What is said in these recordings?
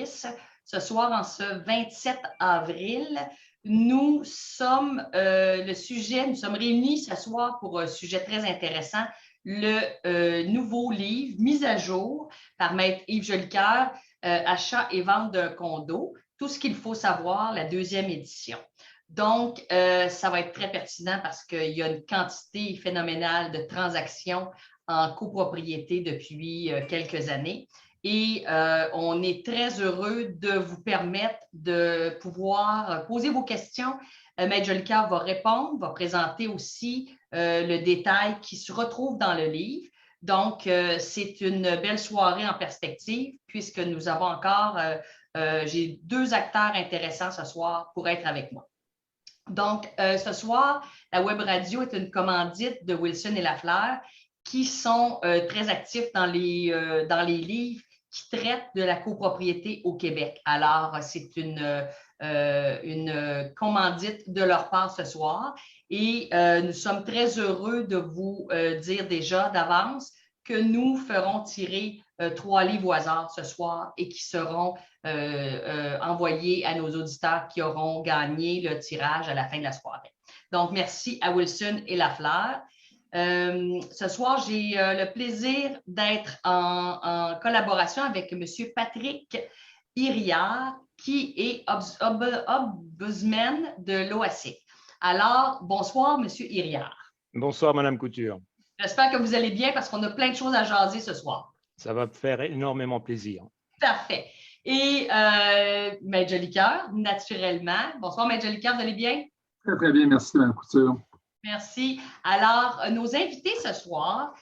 auditrices. Ce soir, en ce 27 avril, nous sommes réunis ce soir pour un sujet très intéressant, le nouveau livre mis à jour par Maître Yves Jolicoeur, Achat et vente d'un condo, tout ce qu'il faut savoir, la 2e édition. Donc, ça va être très pertinent parce qu'il y a une quantité phénoménale de transactions en copropriété depuis quelques années. Et on est très heureux de vous permettre de pouvoir poser vos questions. Maître Jolicoeur va répondre, va présenter aussi le détail qui se retrouve dans le livre. Donc, c'est une belle soirée en perspective puisque nous avons encore, j'ai 2 acteurs intéressants ce soir pour être avec moi. Donc, ce soir, la web radio est une commandite de Wilson et Lafleur qui sont très actifs dans les livres qui traitent de la copropriété au Québec. Alors, c'est une commandite de leur part ce soir et nous sommes très heureux de vous dire déjà d'avance que nous ferons tirer 3 livres au hasard ce soir et qui seront envoyés à nos auditeurs qui auront gagné le tirage à la fin de la soirée. Donc, merci à Wilson et Lafleur. Ce soir, j'ai le plaisir d'être en collaboration avec M. Patrick Iriard, qui est ombudsman de l'OASIC. Alors, bonsoir, M. Iriard. Bonsoir, Mme Couture. J'espère que vous allez bien parce qu'on a plein de choses à jaser ce soir. Ça va me faire énormément plaisir. Parfait. Et Maître Jolicoeur, naturellement. Bonsoir, Maître Jolicoeur, vous allez bien? Très, très bien. Merci, Mme Couture. Merci. Alors, nos invités ce soir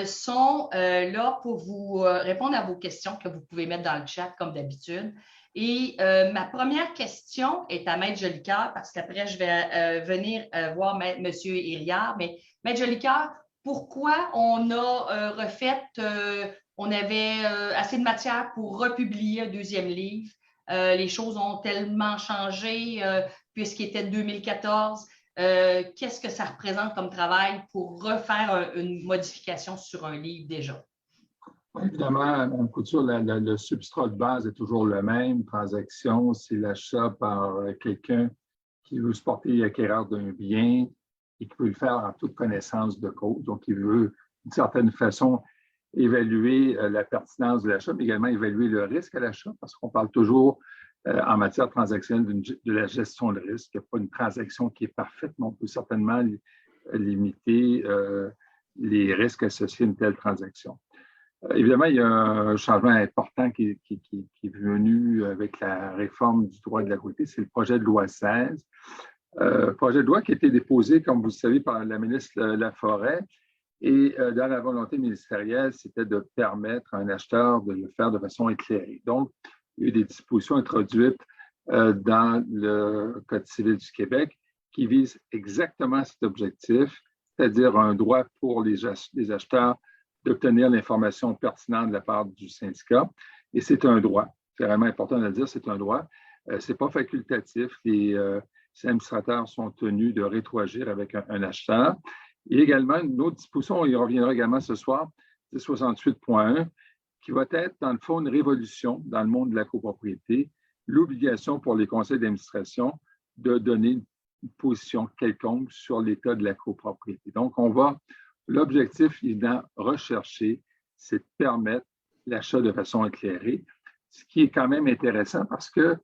sont là pour vous répondre à vos questions que vous pouvez mettre dans le chat comme d'habitude. Et ma première question est à Maître Jolicoeur parce qu'après, je vais venir voir M. Iriard. Mais Maître Jolicoeur, pourquoi on a on avait assez de matière pour republier un 2e livre? Les choses ont tellement changé puisqu'il était 2014. Qu'est-ce que ça représente comme travail pour refaire une modification sur un livre déjà? Évidemment, Mme Couture, le substrat de base est toujours le même. Transaction, c'est l'achat par quelqu'un qui veut se porter acquéreur d'un bien et qui peut le faire en toute connaissance de cause. Donc, il veut, d'une certaine façon, évaluer la pertinence de l'achat, mais également évaluer le risque à l'achat, parce qu'on parle toujours en matière transactionnelle de la gestion de risque. Il n'y a pas une transaction qui est parfaite, mais on peut certainement limiter les risques associés à une telle transaction. Évidemment, il y a un changement important qui est venu avec la réforme du droit de la propriété, c'est le projet de loi 16. Projet de loi qui a été déposé, comme vous le savez, par la ministre Laforêt. Et dans la volonté ministérielle, c'était de permettre à un acheteur de le faire de façon éclairée. Donc, il y a eu des dispositions introduites dans le Code civil du Québec qui visent exactement cet objectif, c'est-à-dire un droit pour les acheteurs d'obtenir l'information pertinente de la part du syndicat. Et c'est un droit. C'est vraiment important de le dire, c'est un droit. Ce n'est pas facultatif. Les administrateurs sont tenus de rétroagir avec un acheteur. Et également, une autre disposition, on y reviendra également ce soir, c'est 68.1, qui va être, dans le fond, une révolution dans le monde de la copropriété, l'obligation pour les conseils d'administration de donner une position quelconque sur l'état de la copropriété. Donc, l'objectif évident recherché, c'est de permettre l'achat de façon éclairée, ce qui est quand même intéressant parce que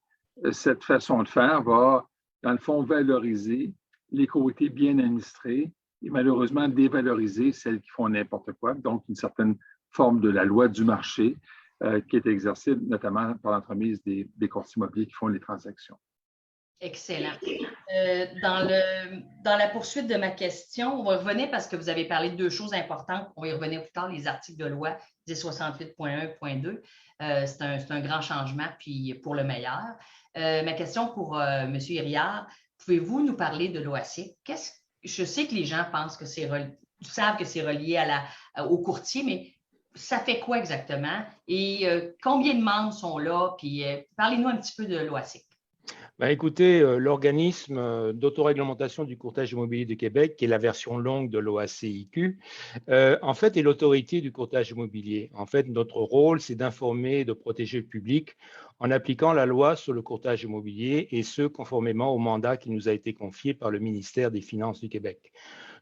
cette façon de faire va, dans le fond, valoriser les côtés bien administrés et malheureusement dévaloriser celles qui font n'importe quoi. Donc, une certaine forme de la loi du marché qui est exercée notamment par l'entremise des courtiers immobiliers qui font les transactions. Excellent. Dans la poursuite de ma question, on va revenir parce que vous avez parlé de 2 choses importantes. On va y revenir plus tard, les articles de loi 1068.1.2. C'est un grand changement, puis pour le meilleur. Ma question pour M. Iriard, pouvez-vous nous parler de l'OASIC? Je sais que les gens pensent que savent que c'est relié au courtier, mais ça fait quoi exactement? Et combien de membres sont là? Puis parlez-nous un petit peu de l'OASIC. Ben, écoutez, l'organisme d'autoréglementation du courtage immobilier du Québec, qui est la version longue de l'OACIQ, en fait, est l'autorité du courtage immobilier. En fait, notre rôle, c'est d'informer et de protéger le public en appliquant la loi sur le courtage immobilier et ce, conformément au mandat qui nous a été confié par le ministère des Finances du Québec.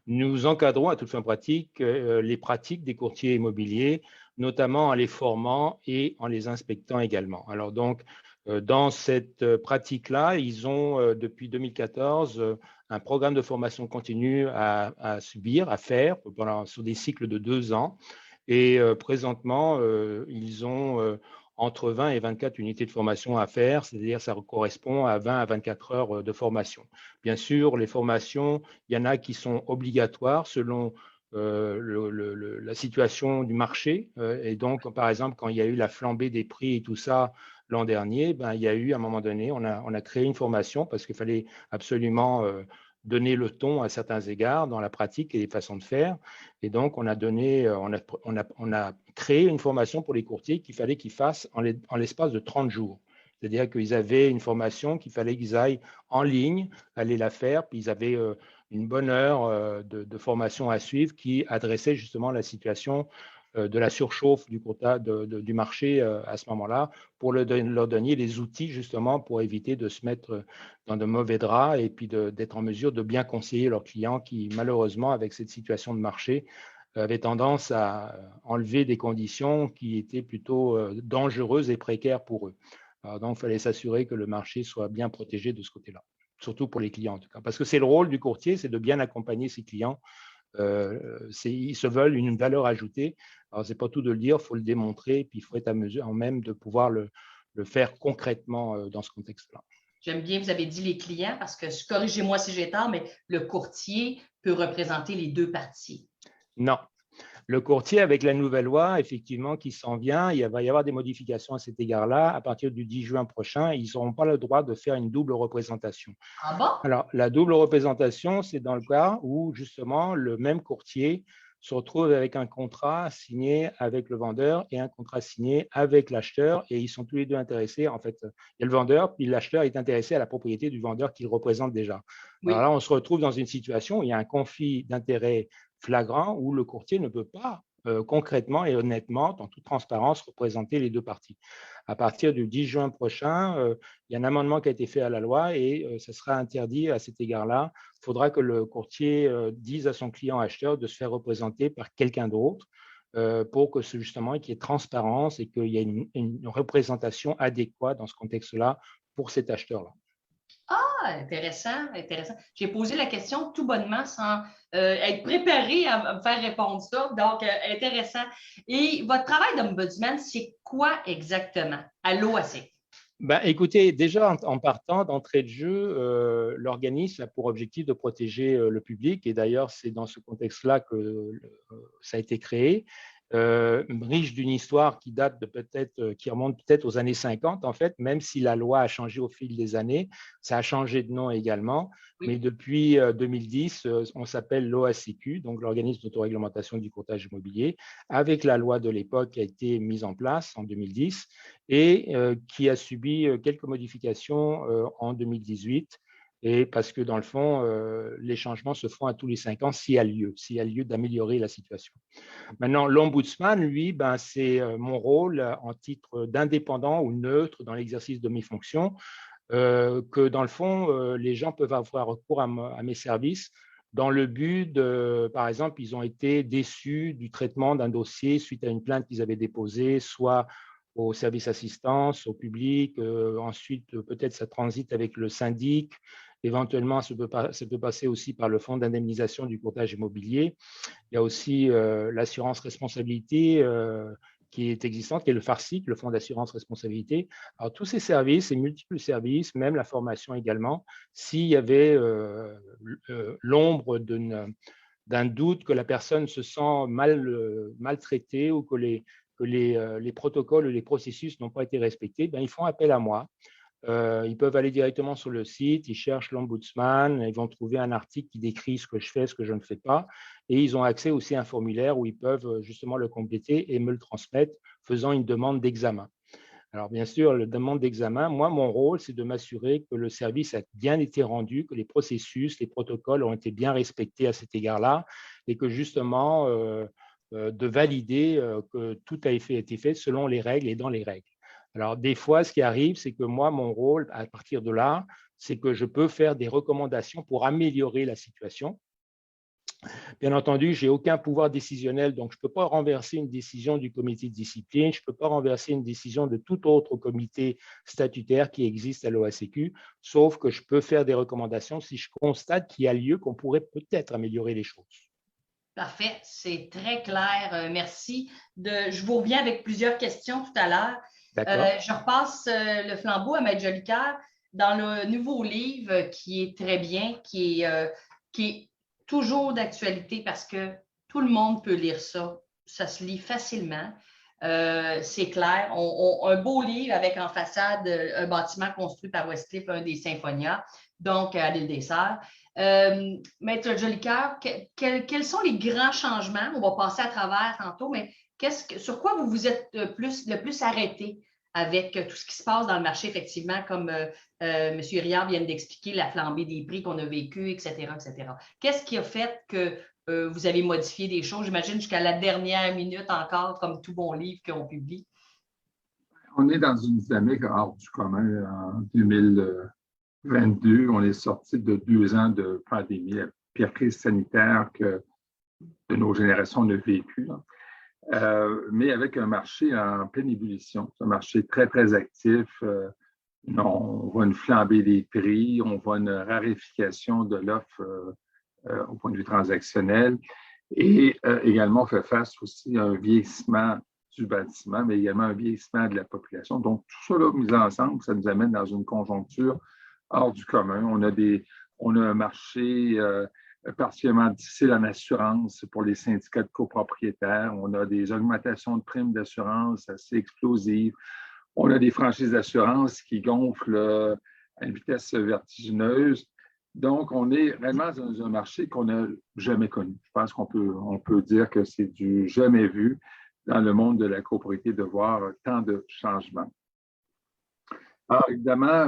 Nous encadrons à toute fin pratique les pratiques des courtiers immobiliers, notamment en les formant et en les inspectant également. Alors donc, dans cette pratique-là, ils ont depuis 2014 un programme de formation continue à subir, à faire sur des cycles de 2 ans. Et présentement, ils ont entre 20 et 24 unités de formation à faire, c'est-à-dire ça correspond à 20 à 24 heures de formation. Bien sûr, les formations, il y en a qui sont obligatoires selon la situation du marché. Et donc, par exemple, quand il y a eu la flambée des prix et tout ça l'an dernier, ben, il y a eu à un moment donné, on a créé une formation parce qu'il fallait absolument donner le ton à certains égards dans la pratique et les façons de faire. Et donc, on a créé une formation pour les courtiers qu'il fallait qu'ils fassent en l'espace de 30 jours. C'est-à-dire qu'ils avaient une formation qu'il fallait qu'ils aillent en ligne, aller la faire, puis ils avaient une bonne heure de formation à suivre qui adressait justement la situation de la surchauffe du marché à ce moment-là, pour leur donner les outils justement pour éviter de se mettre dans de mauvais draps et puis d'être en mesure de bien conseiller leurs clients qui, malheureusement, avec cette situation de marché, avaient tendance à enlever des conditions qui étaient plutôt dangereuses et précaires pour eux. Alors donc, il fallait s'assurer que le marché soit bien protégé de ce côté-là, surtout pour les clients en tout cas. Parce que c'est le rôle du courtier, c'est de bien accompagner ses clients. Ils se veulent une valeur ajoutée. Alors, ce n'est pas tout de le dire, il faut le démontrer, puis il faut être à mesure en même de pouvoir le faire concrètement dans ce contexte-là. J'aime bien, vous avez dit les clients, parce que, corrigez-moi si j'ai tort, mais le courtier peut représenter les deux parties. Non. Le courtier, avec la nouvelle loi, effectivement, qui s'en vient, il va y avoir des modifications à cet égard-là. À partir du 10 juin prochain, ils n'auront pas le droit de faire une double représentation. Ah bon? Alors, la double représentation, c'est dans le cas où, justement, le même courtier se retrouve avec un contrat signé avec le vendeur et un contrat signé avec l'acheteur, et ils sont tous les deux intéressés. En fait, il y a le vendeur, puis l'acheteur est intéressé à la propriété du vendeur qu'il représente déjà. Oui. Alors là, on se retrouve dans une situation où il y a un conflit d'intérêts flagrant où le courtier ne peut pas concrètement et honnêtement, en toute transparence, représenter les deux parties. À partir du 10 juin prochain, il y a un amendement qui a été fait à la loi et ça sera interdit à cet égard-là. Il faudra que le courtier dise à son client acheteur de se faire représenter par quelqu'un d'autre pour que justement qu'il y ait transparence et qu'il y ait une représentation adéquate dans ce contexte-là pour cet acheteur-là. Ah, intéressant, intéressant. J'ai posé la question tout bonnement sans être préparé à me faire répondre ça. Donc, intéressant. Et votre travail d'ombudsman, c'est quoi exactement à l'OAC? Ben, écoutez, déjà en partant d'entrée de jeu, l'organisme a pour objectif de protéger le public et d'ailleurs c'est dans ce contexte-là que ça a été créé. Riche d'une histoire qui date de qui remonte peut-être aux années 50 en fait, même si la loi a changé au fil des années, ça a changé de nom également. Oui. Mais depuis 2010, on s'appelle l'OACQ, donc l'organisme d'autoréglementation du courtage immobilier, avec la loi de l'époque qui a été mise en place en 2010 et qui a subi quelques modifications en 2018. Et parce que dans le fond, les changements se font à tous les 5 ans s'il y a lieu d'améliorer la situation. Maintenant, l'ombudsman, lui, ben, c'est mon rôle en titre d'indépendant ou neutre dans l'exercice de mes fonctions, que dans le fond, les gens peuvent avoir recours à mes services dans le but de, par exemple, ils ont été déçus du traitement d'un dossier suite à une plainte qu'ils avaient déposée, soit au service assistance, au public, ensuite peut-être ça transite avec le syndic, éventuellement ça peut passer aussi par le fonds d'indemnisation du courtage immobilier. Il y a aussi l'assurance responsabilité qui est existante, qui est le FARCIC, le fonds d'assurance responsabilité. Alors tous ces services, ces multiples services, même la formation également, s'il y avait l'ombre d'un doute que la personne se sent maltraitée ou que les protocoles ou les processus n'ont pas été respectés, ben, ils font appel à moi. Ils peuvent aller directement sur le site, ils cherchent l'ombudsman, ils vont trouver un article qui décrit ce que je fais, ce que je ne fais pas, et ils ont accès aussi à un formulaire où ils peuvent justement le compléter et me le transmettre, faisant une demande d'examen. Alors, bien sûr, la demande d'examen, moi, mon rôle, c'est de m'assurer que le service a bien été rendu, que les processus, les protocoles ont été bien respectés à cet égard-là et que justement, de valider que tout a été fait selon les règles et dans les règles. Alors, des fois, ce qui arrive, c'est que moi, mon rôle, à partir de là, c'est que je peux faire des recommandations pour améliorer la situation. Bien entendu, je n'ai aucun pouvoir décisionnel, donc je ne peux pas renverser une décision du comité de discipline, je ne peux pas renverser une décision de tout autre comité statutaire qui existe à l'OACQ, sauf que je peux faire des recommandations si je constate qu'il y a lieu qu'on pourrait peut-être améliorer les choses. Parfait, c'est très clair. Merci. Je vous reviens avec plusieurs questions tout à l'heure. Je repasse le flambeau à Maître Jolicoeur. Dans le nouveau livre qui est très bien, qui est toujours d'actualité parce que tout le monde peut lire ça. Ça se lit facilement. C'est clair. Un beau livre avec en façade un bâtiment construit par Westcliff, un des Symphonia, donc à l'île des Sœurs. Maître Jolicoeur, quels sont les grands changements? On va passer à travers tantôt, mais sur quoi vous vous êtes le plus arrêté avec tout ce qui se passe dans le marché, effectivement, comme M. Hiriard vient d'expliquer, la flambée des prix qu'on a vécu, etc., etc. Qu'est-ce qui a fait que vous avez modifié des choses, j'imagine, jusqu'à la dernière minute encore, comme tout bon livre qu'on publie? On est dans une dynamique hors du commun en 2022. On est sorti de 2 ans de pandémie, la pire crise sanitaire que de nos générations on a vécu. Mais avec un marché en pleine ébullition. C'est un marché très, très actif. On voit une flambée des prix, on voit une raréfication de l'offre au point de vue transactionnel et également on fait face aussi à un vieillissement du bâtiment, mais également un vieillissement de la population. Donc, tout ça là, mis ensemble, ça nous amène dans une conjoncture hors du commun. On a un marché particulièrement difficile en assurance pour les syndicats de copropriétaires. On a des augmentations de primes d'assurance assez explosives. On a des franchises d'assurance qui gonflent à une vitesse vertigineuse. Donc, on est réellement dans un marché qu'on n'a jamais connu. Je pense qu'on peut dire que c'est du jamais vu dans le monde de la copropriété de voir tant de changements. Alors, évidemment,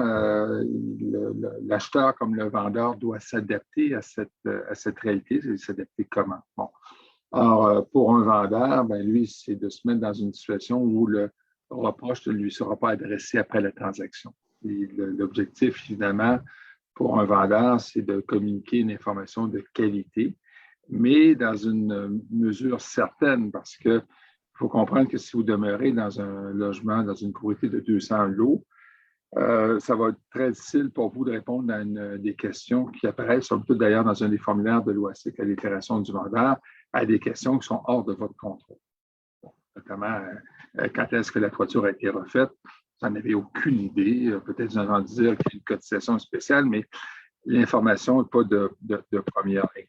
l'acheteur comme le vendeur doit s'adapter à cette réalité. S'adapter comment? Bon. Alors, pour un vendeur, lui, c'est de se mettre dans une situation où le reproche ne lui sera pas adressé après la transaction. L'objectif, évidemment, pour un vendeur, c'est de communiquer une information de qualité, mais dans une mesure certaine, parce qu'il faut comprendre que si vous demeurez dans un logement, dans une copropriété de 200 lots, ça va être très difficile pour vous de répondre à des questions qui apparaissent, surtout d'ailleurs dans un des formulaires de l'OACQ à l'itération du vendeur, à des questions qui sont hors de votre contrôle. Bon, notamment, quand est-ce que la toiture a été refaite? Vous n'en avez aucune idée. Peut-être vous avez entendu dire qu'il y a une cotisation spéciale, mais l'information n'est pas de première ligne.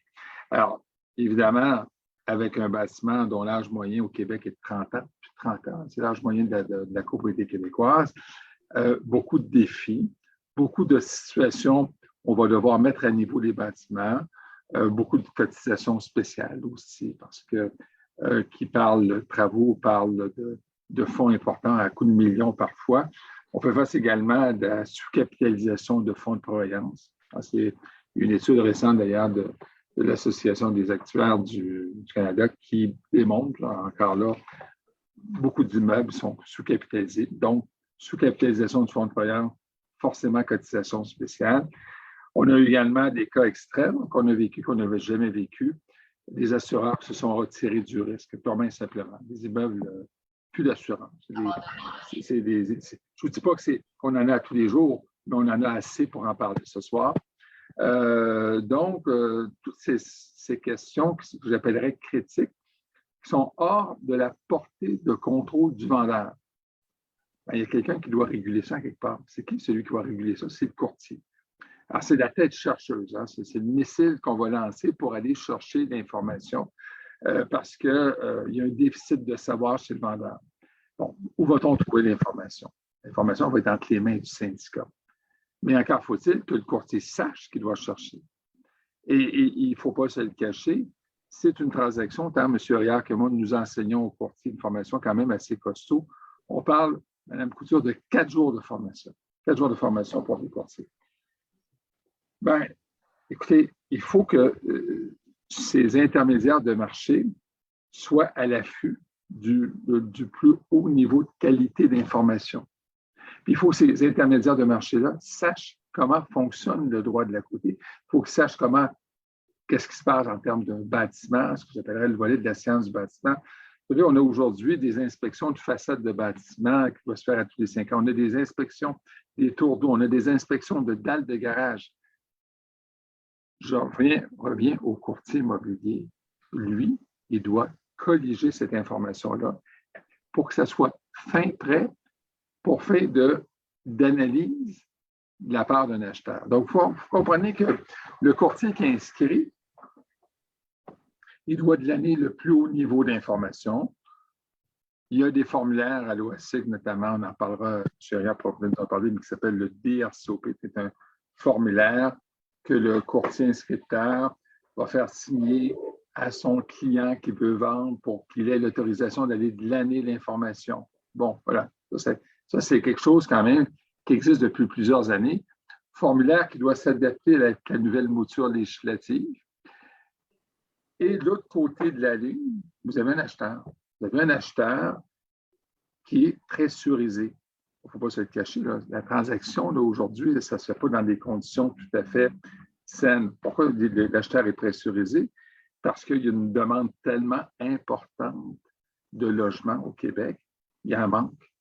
Alors, évidemment, avec un bâtiment dont l'âge moyen au Québec est de 30 ans, plus de 30 ans, c'est l'âge moyen de la copropriété québécoise, beaucoup de défis, beaucoup de situations où on va devoir mettre à niveau les bâtiments, beaucoup de cotisations spéciales aussi, parce que qui parlent de travaux, parlent de fonds importants à coups de millions parfois. On fait face également à la sous-capitalisation de fonds de prévoyance. C'est une étude récente d'ailleurs de l'Association des actuaires du Canada qui démontre, encore là, beaucoup d'immeubles sont sous-capitalisés. Donc, sous-capitalisation du fonds de prévoyance, forcément cotisation spéciale. On a également des cas extrêmes qu'on a vécu, qu'on n'avait jamais vécu. Des assureurs qui se sont retirés du risque, purement et simplement. Des immeubles, plus d'assurance. Je ne vous dis pas qu'on en a à tous les jours, mais on en a assez pour en parler ce soir. Donc, toutes ces questions que j'appellerais critiques, qui sont hors de la portée de contrôle du vendeur. Il y a quelqu'un qui doit réguler ça quelque part. C'est qui celui qui va réguler ça? C'est le courtier. Alors, c'est la tête chercheuse. Hein? C'est le missile qu'on va lancer pour aller chercher l'information parce qu'il y a un déficit de savoir chez le vendeur. Bon, où va-t-on trouver l'information? L'information va être entre les mains du syndicat. Mais encore faut-il que le courtier sache ce qu'il doit chercher. Et il ne faut pas se le cacher. C'est une transaction, tant M. Hiriard que moi, nous enseignons au courtier une formation quand même assez costaud. On parle Mme Couture, de 4 jours de formation. 4 jours de formation pour les courtiers. Bien, écoutez, il faut que ces intermédiaires de marché soient à l'affût du plus haut niveau de qualité d'information. Puis il faut que ces intermédiaires de marché-là sachent comment fonctionne le droit de la côté. Il faut qu'ils sachent qu'est-ce qui se passe en termes d'un bâtiment, ce que j'appellerais le volet de la science du bâtiment. Vous savez, on a aujourd'hui des inspections de façade de bâtiment qui doivent se faire à tous les 5 ans. On a des inspections des tours d'eau, on a des inspections de dalles de garage. Je reviens au courtier immobilier. Lui, il doit colliger cette information-là pour que ça soit fin prêt pour faire d'analyse de la part d'un acheteur. Donc, vous comprenez que le courtier qui est inscrit, il doit donner le plus haut niveau d'information. Il y a des formulaires à l'OASIC, notamment, on en parlera, je n'ai rien en parler, mais qui s'appelle le DRCOP. C'est un formulaire que le courtier inscripteur va faire signer à son client qui veut vendre pour qu'il ait l'autorisation d'aller glaner l'information. Bon, voilà. Ça, c'est quelque chose quand même qui existe depuis plusieurs années. Formulaire qui doit s'adapter à la nouvelle mouture législative. Et de l'autre côté de la ligne, vous avez un acheteur. Vous avez un acheteur qui est pressurisé. Il ne faut pas se le cacher. Là. La transaction, aujourd'hui, ça ne se fait pas dans des conditions tout à fait saines. Pourquoi l'acheteur est pressurisé? Parce qu'il y a une demande tellement importante de logements au Québec. Il y en manque.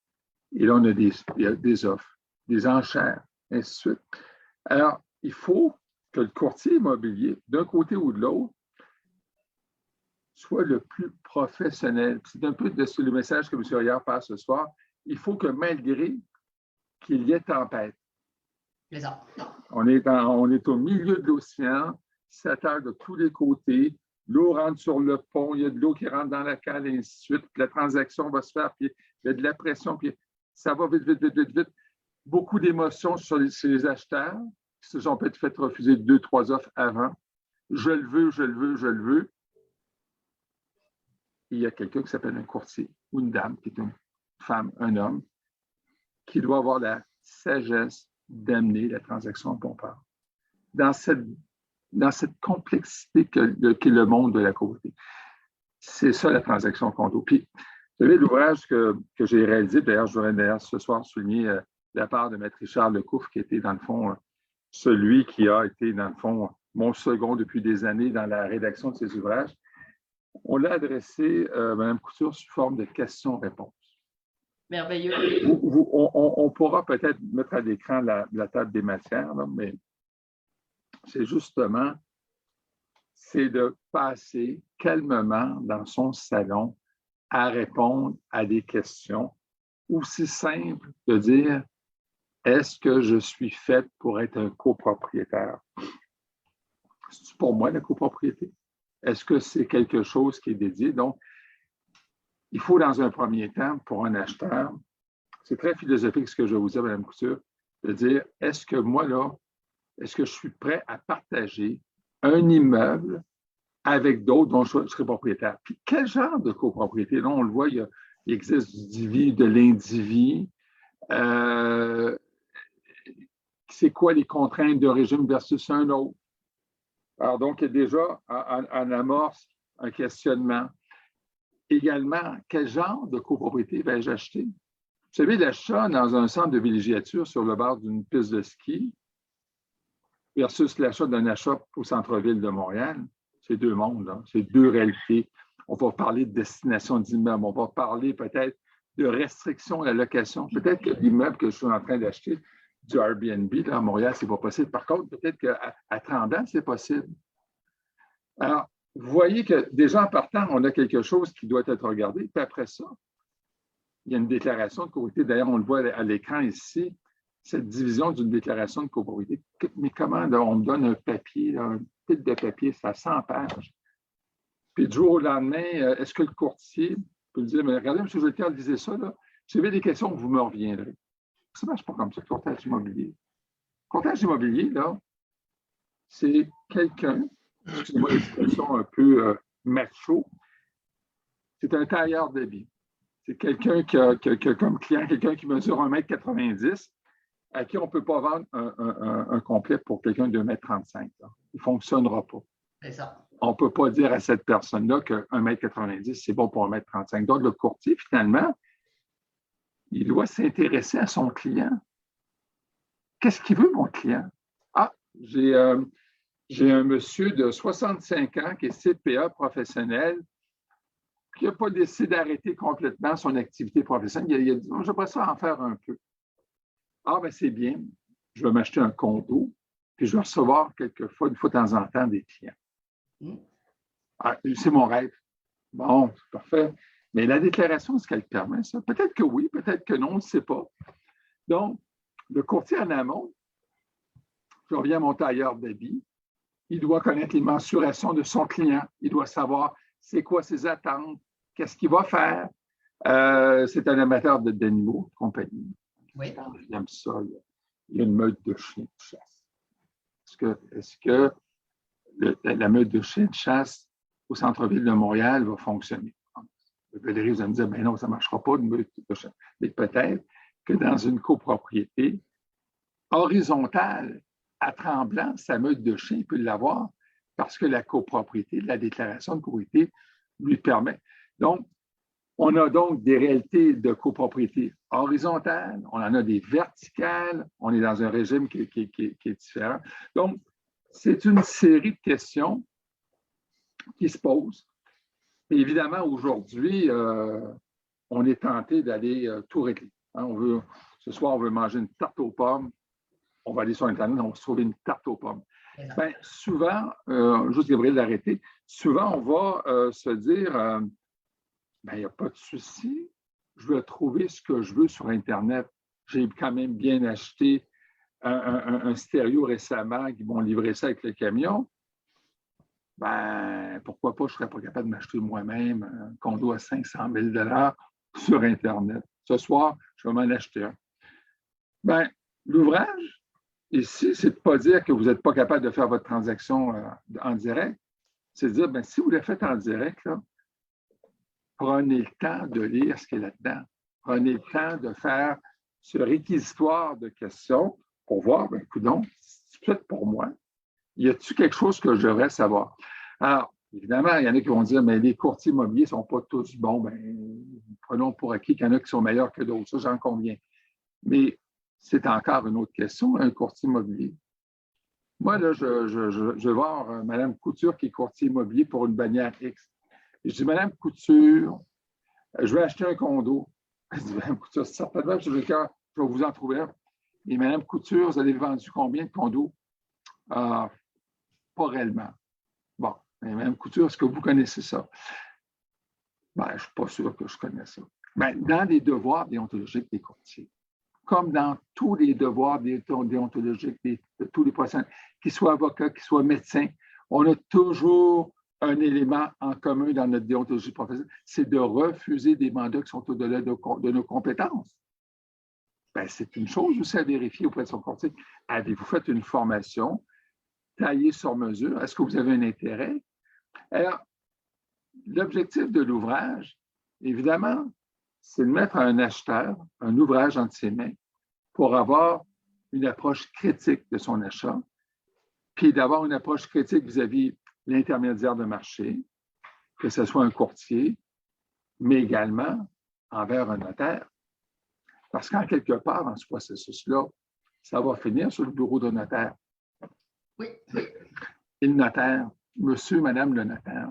Et là, il y a des offres, des enchères, ainsi de suite. Alors, il faut que le courtier immobilier, d'un côté ou de l'autre, soit le plus professionnel. C'est un peu le message que M. Riard passe ce soir. Il faut que malgré qu'il y ait tempête, on est au milieu de l'océan, 7 heures de tous les côtés, l'eau rentre sur le pont, il y a de l'eau qui rentre dans la cale, et ainsi de suite, puis la transaction va se faire, puis il y a de la pression, puis ça va vite, vite, vite, vite, vite. Beaucoup d'émotions sur les acheteurs qui se sont peut-être fait refuser 2, 3 offres avant. Je le veux, je le veux, je le veux. Il y a quelqu'un qui s'appelle un courtier ou une dame, qui est une femme, un homme, qui doit avoir la sagesse d'amener la transaction au bon port. Dans cette complexité qu'est le monde de la côté. C'est ça la transaction condo. Puis, vous savez, l'ouvrage que j'ai réalisé, d'ailleurs, je voudrais d'ailleurs ce soir souligner de la part de Maître Richard Lecouf, qui était dans le fond celui qui a été dans le fond mon second depuis des années dans la rédaction de ces ouvrages. On l'a adressé, Mme Couture, sous forme de questions-réponses. Merveilleux. On pourra peut-être mettre à l'écran la table des matières, là, mais c'est justement, c'est de passer calmement dans son salon à répondre à des questions aussi simples de dire « Est-ce que je suis faite pour être un copropriétaire? C'est pour moi la copropriété? Est-ce que c'est quelque chose qui est dédié? » Donc, il faut dans un premier temps, pour un acheteur, c'est très philosophique ce que je vais vous dire, Mme Couture, de dire, est-ce que moi, là, est-ce que je suis prêt à partager un immeuble avec d'autres dont je serai propriétaire? Puis quel genre de copropriété? Là, on le voit, il existe du divi, de l'indivi. C'est quoi les contraintes de régime versus un autre? Alors, donc, il y a déjà en amorce un questionnement. Également, quel genre de copropriété vais-je acheter? Vous savez, l'achat dans un centre de villégiature sur le bord d'une piste de ski versus l'achat d'un achat au centre-ville de Montréal, c'est deux mondes, hein? C'est deux réalités. On va parler de destination d'immeubles, on va parler peut-être de restrictions à la location. Peut-être que l'immeuble que je suis en train d'acheter, du Airbnb, là, à Montréal, ce n'est pas possible. Par contre, peut-être qu'à Tremblant, c'est possible. Alors, vous voyez que déjà en partant, on a quelque chose qui doit être regardé. Puis après ça, il y a une déclaration de copropriété. D'ailleurs, on le voit à l'écran ici, cette division d'une déclaration de copropriété. Mais comment là, on me donne un papier, là, un petit de papier, ça a 100 pages. Puis du jour au lendemain, est-ce que le courtier peut dire, mais regardez, M. Jolicoeur, lisez ça, là. Si vous avez des questions, vous me reviendrez. Ça ne marche pas comme ça, le courtage immobilier. Le courtage immobilier, là, c'est quelqu'un, excusez-moi l'expression un peu macho, c'est un tailleur d'habits. C'est quelqu'un qui a comme client, quelqu'un qui mesure 1,90 m, à qui on ne peut pas vendre un complet pour quelqu'un de 1,35 m. Il ne fonctionnera pas. C'est ça. On ne peut pas dire à cette personne-là que 1,90 m, c'est bon pour 1,35 m. Donc, le courtier, finalement, il doit s'intéresser à son client. Qu'est-ce qu'il veut, mon client? Ah, j'ai un monsieur de 65 ans qui est CPA professionnel, qui n'a pas décidé d'arrêter complètement son activité professionnelle. Il a dit, j'aimerais ça en faire un peu. Ah, bien, c'est bien. Je vais m'acheter un condo, puis je vais recevoir quelquefois, une fois de temps en temps, des clients. Ah, c'est mon rêve. Bon, c'est parfait. Mais la déclaration, est-ce qu'elle permet ça? Peut-être que oui, peut-être que non, on ne sait pas. Donc, le courtier en amont, je reviens à mon tailleur d'habits, il doit connaître les mensurations de son client. Il doit savoir c'est quoi ses attentes, qu'est-ce qu'il va faire. C'est un amateur d'animaux de compagnie. Oui. Il aime ça. Il y a une meute de chiens de chasse. Est-ce que la meute de chiens de chasse au centre-ville de Montréal va fonctionner? Valérie, vous allez me dire, ben non, ça ne marchera pas, une meute de chiens. Mais peut-être que dans une copropriété horizontale, à Tremblant, sa meute de chiens, il peut l'avoir parce que la copropriété, la déclaration de copropriété lui permet. Donc, on a donc des réalités de copropriété horizontales, on en a des verticales, on est dans un régime qui est différent. Donc, c'est une série de questions qui se posent. Et évidemment, aujourd'hui, on est tenté d'aller tout régler. Ce soir, on veut manger une tarte aux pommes. On va aller sur Internet, on va se trouver une tarte aux pommes. Bien, souvent, juste Gabriel l'arrêter, souvent on va se dire, ben, il n'y a pas de souci, je vais trouver ce que je veux sur Internet. J'ai quand même bien acheté un stéréo récemment, qui vont livrer ça avec le camion. Ben, pourquoi pas, je ne serais pas capable de m'acheter moi-même un condo à 500 000 $ sur Internet. Ce soir, je vais m'en acheter un. Ben, l'ouvrage, ici, c'est de ne pas dire que vous n'êtes pas capable de faire votre transaction en direct. C'est de dire, bien, si vous la faites en direct, là, prenez le temps de lire ce qu'il y a là-dedans. Prenez le temps de faire ce réquisitoire de questions pour voir, bien, coudonc, c'est peut-être pour moi. Y a-t-il quelque chose que je devrais savoir? Alors, évidemment, il y en a qui vont dire, mais les courtiers immobiliers ne sont pas tous bons. Bien, prenons pour acquis qu'il y en a qui sont meilleurs que d'autres. Ça, j'en conviens. Mais c'est encore une autre question, un courtier immobilier. Moi, là, je vais voir Mme Couture qui est courtier immobilier pour une bannière X. Je dis, Mme Couture, je vais acheter un condo. Elle dit, Mme Couture, certainement, je vais vous en trouver un. Et Mme Couture, vous avez vendu combien de condos? Pas réellement. Bon, Mme Couture, est-ce que vous connaissez ça? Ben, je ne suis pas sûr que je connais ça. Ben, dans les devoirs déontologiques des courtiers, comme dans tous les devoirs déontologiques de tous les professionnels, qu'ils soient avocats, qu'ils soient médecins, on a toujours un élément en commun dans notre déontologie professionnelle, c'est de refuser des mandats qui sont au-delà de nos compétences. Ben, c'est une chose aussi à vérifier auprès de son courtier. Avez-vous fait une formation taillée sur mesure? Est-ce que vous avez un intérêt? Alors, l'objectif de l'ouvrage, évidemment, c'est de mettre un acheteur un ouvrage entre ses mains pour avoir une approche critique de son achat, puis d'avoir une approche critique vis-à-vis l'intermédiaire de marché, que ce soit un courtier, mais également envers un notaire. Parce qu'en quelque part, dans ce processus-là, ça va finir sur le bureau d'un notaire. Oui. Et le notaire, monsieur, madame le notaire,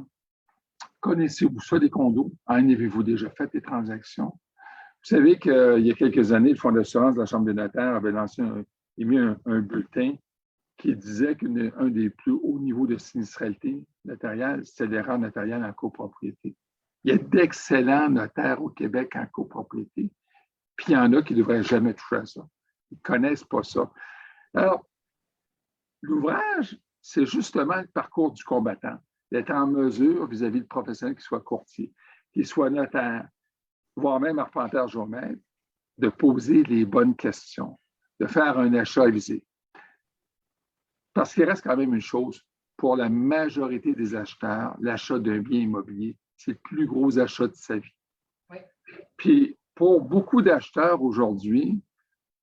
connaissez-vous ça des condos? En avez-vous déjà fait des transactions? Vous savez qu'il y a quelques années, le Fonds d'assurance de la Chambre des notaires avait émis un bulletin qui disait qu'un des plus hauts niveaux de sinistralité notariale, c'était l'erreur notariale en copropriété. Il y a d'excellents notaires au Québec en copropriété, puis il y en a qui ne devraient jamais toucher à ça. Ils ne connaissent pas ça. Alors, l'ouvrage, c'est justement le parcours du combattant, d'être en mesure vis-à-vis du professionnel qui soit courtier, qui soit notaire, voire même arpenteur géomètre, de poser les bonnes questions, de faire un achat avisé. Parce qu'il reste quand même une chose, pour la majorité des acheteurs, l'achat d'un bien immobilier, c'est le plus gros achat de sa vie. Oui. Puis, pour beaucoup d'acheteurs aujourd'hui,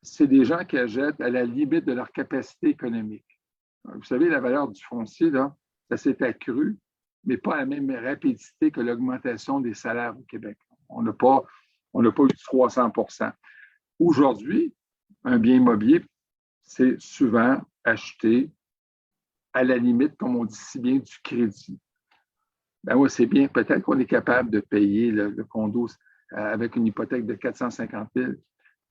c'est des gens qui achètent à la limite de leur capacité économique. Vous savez, la valeur du foncier, là, ça s'est accru, mais pas à la même rapidité que l'augmentation des salaires au Québec. On n'a pas eu 300 %. Aujourd'hui, un bien immobilier, c'est souvent acheté à la limite, comme on dit si bien, du crédit. Ben oui, c'est bien. Peut-être qu'on est capable de payer le condo avec une hypothèque de 450 000,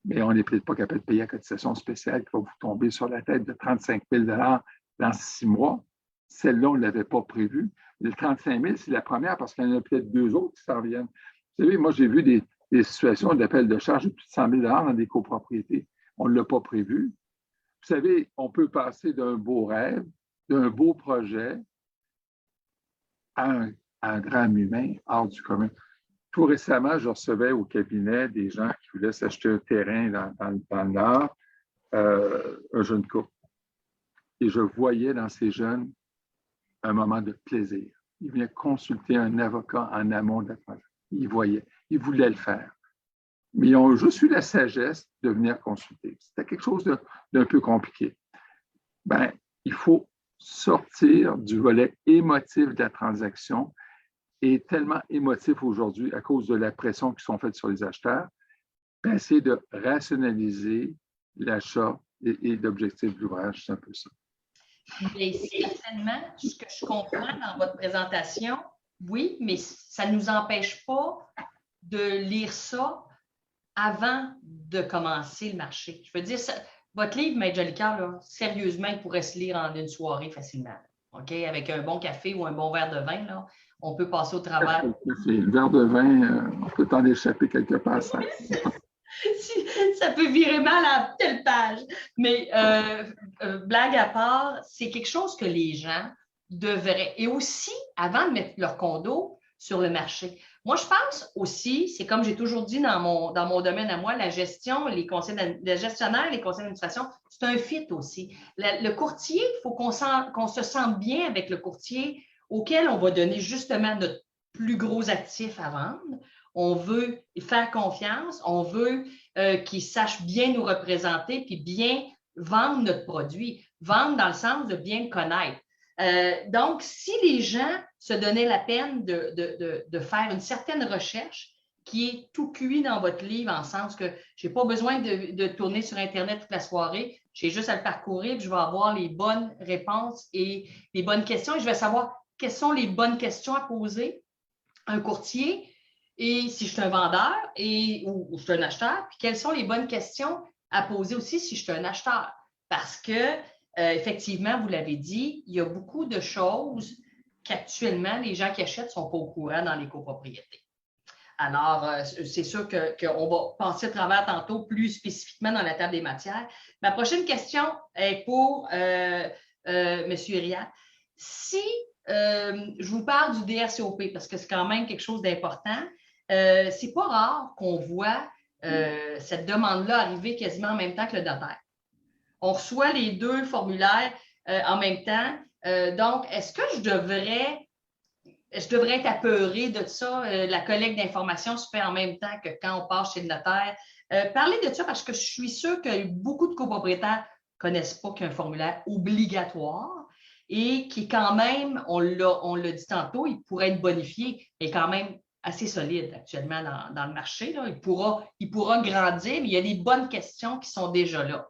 mais on n'est peut-être pas capable de payer la cotisation spéciale qui va vous tomber sur la tête de 35 000 dans 6 mois. Celle-là, on ne l'avait pas prévue. Le 35 000, c'est la première parce qu'il y en a peut-être 2 autres qui s'en reviennent. Vous savez, moi, j'ai vu des situations d'appel de charge de plus de 100 000 dans des copropriétés. On ne l'a pas prévu. Vous savez, on peut passer d'un beau rêve, d'un beau projet à un drame humain hors du commun. Tout récemment, je recevais au cabinet des gens qui voulaient s'acheter un terrain dans le Nord, un jeune couple. Et je voyais dans ces jeunes un moment de plaisir. Ils venaient consulter un avocat en amont de la transaction. Ils voyaient, ils voulaient le faire. Mais ils ont juste eu la sagesse de venir consulter. C'était quelque chose d'un peu compliqué. Ben, il faut sortir du volet émotif de la transaction et tellement émotif aujourd'hui à cause de la pression qui sont faites sur les acheteurs, essayer de rationaliser l'achat et l'objectif de l'ouvrage, c'est un peu ça. Mais certainement, ce que je comprends dans votre présentation, oui, mais ça ne nous empêche pas de lire ça avant de commencer le marché. Je veux dire, votre livre, Maître Jolicoeur, sérieusement, il pourrait se lire en une soirée facilement. OK? Avec un bon café ou un bon verre de vin, là, on peut passer au travers. Le verre de vin, on peut en échapper quelque part. Ça peut virer mal à telle page. Mais blague à part, c'est quelque chose que les gens devraient, et aussi avant de mettre leur condo sur le marché. Moi, je pense aussi, c'est comme j'ai toujours dit dans mon domaine à moi, la gestion, les gestionnaires, les conseils d'administration, c'est un fit aussi. Le courtier, il faut qu'on se sente bien avec le courtier auquel on va donner justement notre plus gros actif à vendre. On veut faire confiance, on veut qu'il sache bien nous représenter puis bien vendre notre produit. Vendre dans le sens de bien le connaître. Donc, si les gens se donnaient la peine de faire une certaine recherche qui est tout cuit dans votre livre, en sens que je n'ai pas besoin de tourner sur Internet toute la soirée, j'ai juste à le parcourir, puis je vais avoir les bonnes réponses et les bonnes questions, et je vais savoir quelles sont les bonnes questions à poser à un courtier, et si je suis un vendeur ou je suis un acheteur, puis quelles sont les bonnes questions à poser aussi si je suis un acheteur. Parce que effectivement, vous l'avez dit, il y a beaucoup de choses qu'actuellement, les gens qui achètent ne sont pas au courant dans les copropriétés. Alors, c'est sûr qu'on va passer à travers tantôt plus spécifiquement dans la table des matières. Ma prochaine question est pour M. Iriart. Si je vous parle du DRCOP, parce que c'est quand même quelque chose d'important, c'est pas rare qu'on voit cette demande-là arriver quasiment en même temps que le notaire. On reçoit les 2 formulaires en même temps. Donc, est-ce que je devrais être apeurée de ça? La collecte d'informations se fait en même temps que quand on passe chez le notaire. Parlez de ça parce que je suis sûre que beaucoup de copropriétaires ne connaissent pas qu'il y a un formulaire obligatoire et qui, quand même, on l'a dit tantôt, il pourrait être bonifié, mais quand même assez solide actuellement dans le marché. Là. Il pourra grandir, mais il y a des bonnes questions qui sont déjà là.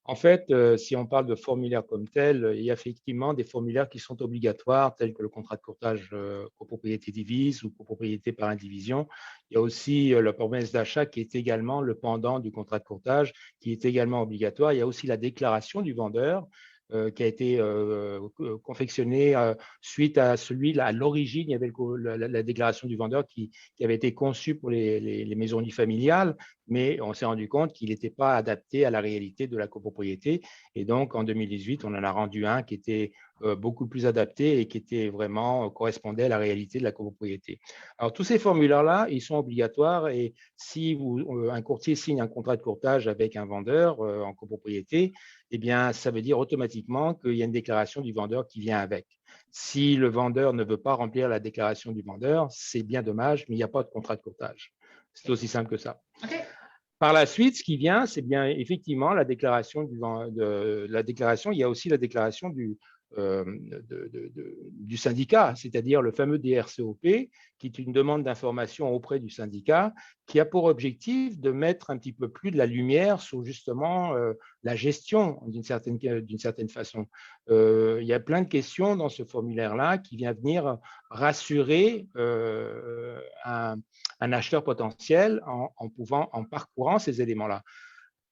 En fait, si on parle de formulaires comme tel, il y a effectivement des formulaires qui sont obligatoires, tels que le contrat de courtage copropriété divise ou copropriété par indivision. Il y a aussi la promesse d'achat qui est également le pendant du contrat de courtage, qui est également obligatoire. Il y a aussi la déclaration du vendeur qui a été confectionnée suite à à l'origine, il y avait la déclaration du vendeur qui avait été conçue pour les maisons unifamiliales, mais on s'est rendu compte qu'il n'était pas adapté à la réalité de la copropriété. Et donc, en 2018, on en a rendu un qui était beaucoup plus adapté et qui était vraiment correspondait à la réalité de la copropriété. Alors, tous ces formulaires-là, ils sont obligatoires et si un courtier signe un contrat de courtage avec un vendeur en copropriété, eh bien, ça veut dire automatiquement qu'il y a une déclaration du vendeur qui vient avec. Si le vendeur ne veut pas remplir la déclaration du vendeur, c'est bien dommage, mais il n'y a pas de contrat de courtage. C'est aussi simple que ça. OK. Par la suite, ce qui vient, c'est bien effectivement la déclaration il y a aussi la déclaration du syndicat, c'est-à-dire le fameux DRCOP, qui est une demande d'information auprès du syndicat, qui a pour objectif de mettre un petit peu plus de la lumière sur justement la gestion d'une certaine façon. Il y a plein de questions dans ce formulaire-là qui vient venir rassurer un acheteur potentiel en parcourant ces éléments-là.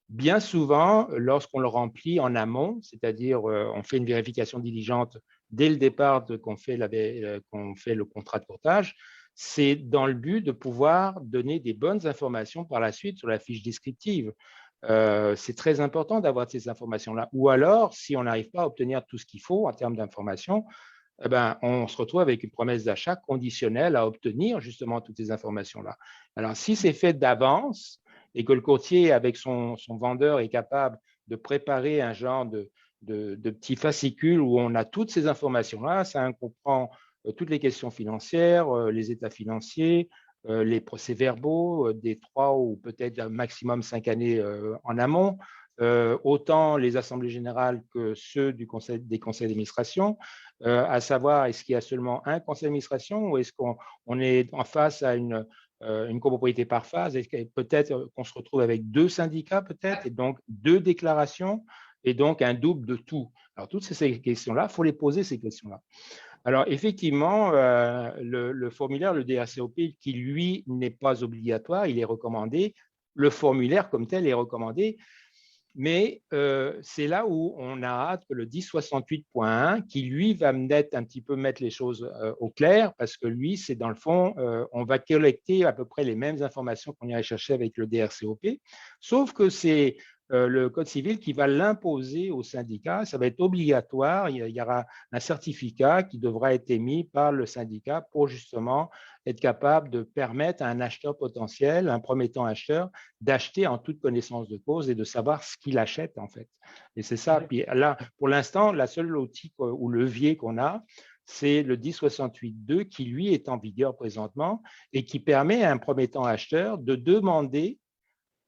Bien souvent, lorsqu'on le remplit en amont, c'est-à-dire on fait une vérification diligente dès le départ qu'on fait le contrat de courtage, c'est dans le but de pouvoir donner des bonnes informations par la suite sur la fiche descriptive. C'est très important d'avoir ces informations-là. Ou alors, si on n'arrive pas à obtenir tout ce qu'il faut en termes d'informations, eh ben, on se retrouve avec une promesse d'achat conditionnelle à obtenir justement toutes ces informations-là. Alors, si c'est fait d'avance, et que le courtier, avec son vendeur, est capable de préparer un genre de petit fascicule où on a toutes ces informations-là, ça comprend toutes les questions financières, les états financiers, les procès-verbaux des 3 ou peut-être un maximum 5 années en amont, autant les assemblées générales que ceux des conseils d'administration, à savoir est-ce qu'il y a seulement un conseil d'administration ou est-ce qu'on est en face à une copropriété par phase, et peut-être qu'on se retrouve avec 2 syndicats peut-être, et donc 2 déclarations, et donc un double de tout. Alors, toutes ces questions-là, il faut les poser, ces questions-là. Alors, effectivement, le formulaire, le DRCOP, qui, lui, n'est pas obligatoire, il est recommandé. Le formulaire, comme tel, est recommandé. Mais c'est là où on a hâte que le 1068.1, qui lui va un petit peu mettre les choses au clair, parce que lui, c'est dans le fond, on va collecter à peu près les mêmes informations qu'on irait chercher avec le DRCOP, sauf que c'est le Code civil qui va l'imposer au syndicat. Ça va être obligatoire. Il y aura un certificat qui devra être émis par le syndicat pour justement être capable de permettre à un acheteur potentiel, un promettant acheteur, d'acheter en toute connaissance de cause et de savoir ce qu'il achète en fait. Et c'est ça. Puis là, pour l'instant, la seule outil ou levier qu'on a, c'est le 1068.2 qui, lui, est en vigueur présentement et qui permet à un promettant acheteur de demander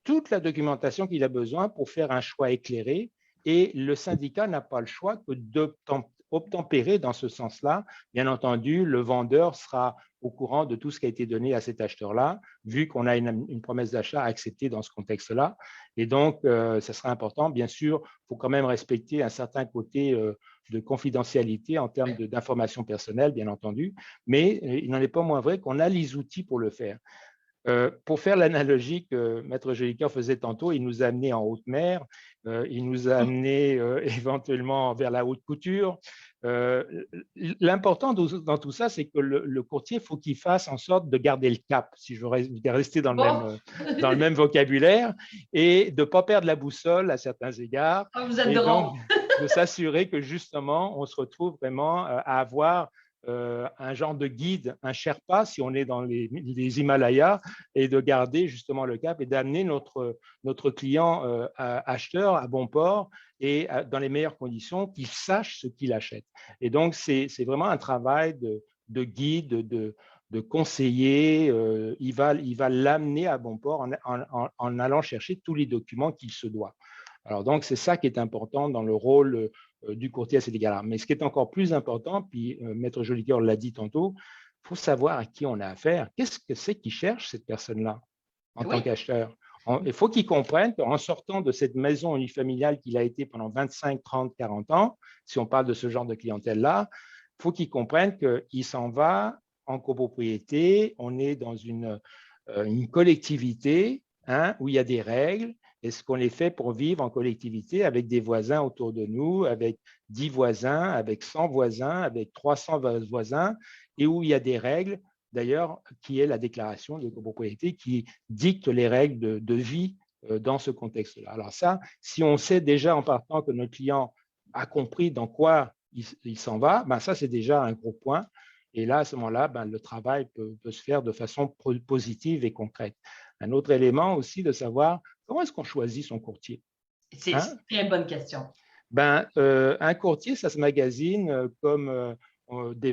toute la documentation qu'il a besoin pour faire un choix éclairé, et le syndicat n'a pas le choix que d'obtempérer dans ce sens-là. Bien entendu, le vendeur sera au courant de tout ce qui a été donné à cet acheteur-là, vu qu'on a une promesse d'achat acceptée dans ce contexte-là. Et donc, ça sera important. Bien sûr, il faut quand même respecter un certain côté de confidentialité en termes d'informations personnelles, bien entendu, mais il n'en est pas moins vrai qu'on a les outils pour le faire. Pour faire l'analogie que Maître Jolicoeur faisait tantôt, il nous a amenés en haute mer, il nous a amenés éventuellement vers la haute couture. L'important dans tout ça, c'est que le courtier, il faut qu'il fasse en sorte de garder le cap, si je veux rester dans le même vocabulaire, et de ne pas perdre la boussole à certains égards. Vous êtes drôle. De s'assurer que justement, on se retrouve vraiment à avoir un genre de guide, un Sherpa, si on est dans les Himalayas, et de garder justement le cap et d'amener notre client acheteur à bon port et dans les meilleures conditions, qu'il sache ce qu'il achète. Et donc, c'est vraiment un travail de guide, de conseiller. Il va l'amener à bon port en allant chercher tous les documents qu'il se doit. Alors, donc, c'est ça qui est important dans le rôle du courtier à cet égard-là. Mais ce qui est encore plus important, puis Maître Jolicoeur l'a dit tantôt, il faut savoir à qui on a affaire. Qu'est-ce que c'est qu'il cherche, cette personne-là, en tant qu'acheteur? Il faut qu'il comprenne qu'en sortant de cette maison unifamiliale qu'il a été pendant 25, 30, 40 ans, si on parle de ce genre de clientèle-là, il faut qu'il comprenne qu'il s'en va en copropriété, on est dans une collectivité où il y a des règles. Est-ce qu'on les fait pour vivre en collectivité avec des voisins autour de nous, avec 10 voisins, avec 100 voisins, avec 300 voisins, et où il y a des règles, d'ailleurs, qui est la déclaration de copropriété qui dicte les règles de vie dans ce contexte-là. Alors ça, si on sait déjà en partant que notre client a compris dans quoi il s'en va, ben ça, c'est déjà un gros point. Et là, à ce moment-là, ben, le travail peut se faire de façon positive et concrète. Un autre élément aussi de savoir comment est-ce qu'on choisit son courtier. C'est une très bonne question. Ben, un courtier, ça se magasine comme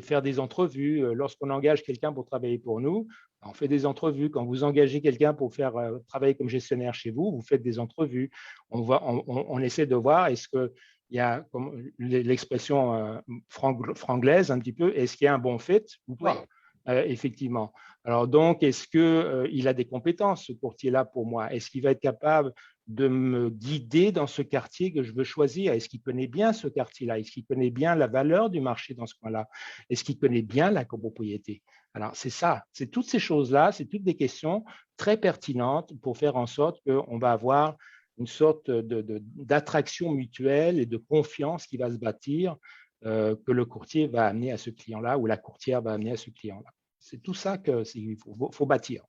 faire des entrevues. Lorsqu'on engage quelqu'un pour travailler pour nous, on fait des entrevues. Quand vous engagez quelqu'un pour faire travailler comme gestionnaire chez vous, vous faites des entrevues. On essaie de voir, est-ce qu'il y a, comme l'expression franglaise un petit peu, est-ce qu'il y a un bon fit ou pas? Oui. Effectivement. Alors donc, est-ce qu'il a des compétences, ce courtier-là, pour moi? Est-ce qu'il va être capable de me guider dans ce quartier que je veux choisir? Est-ce qu'il connaît bien ce quartier-là? Est-ce qu'il connaît bien la valeur du marché dans ce coin-là? Est-ce qu'il connaît bien la copropriété? Alors, c'est ça, c'est toutes ces choses-là, c'est toutes des questions très pertinentes pour faire en sorte qu'on va avoir une sorte d'attraction mutuelle et de confiance qui va se bâtir, que le courtier va amener à ce client-là ou la courtière va amener à ce client-là. C'est tout ça qu'il faut bâtir.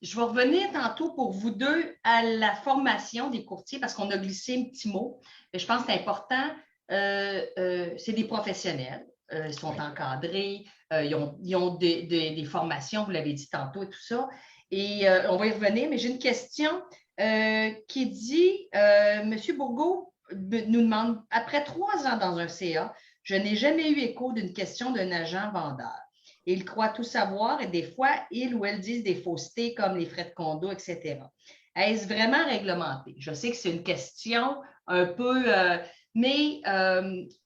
Je vais revenir tantôt pour vous deux à la formation des courtiers parce qu'on a glissé un petit mot. Mais je pense que c'est important. C'est des professionnels. Ils sont encadrés. Ils ont des formations, vous l'avez dit tantôt et tout ça. Et on va y revenir. Mais j'ai une question qui dit, M. Bourgault nous demande, après 3 ans dans un CA, je n'ai jamais eu écho d'une question d'un agent vendeur. Il croit tout savoir et des fois, il ou elle disent des faussetés comme les frais de condo, etc. Est-ce vraiment réglementé? Je sais que c'est une question un peu, mais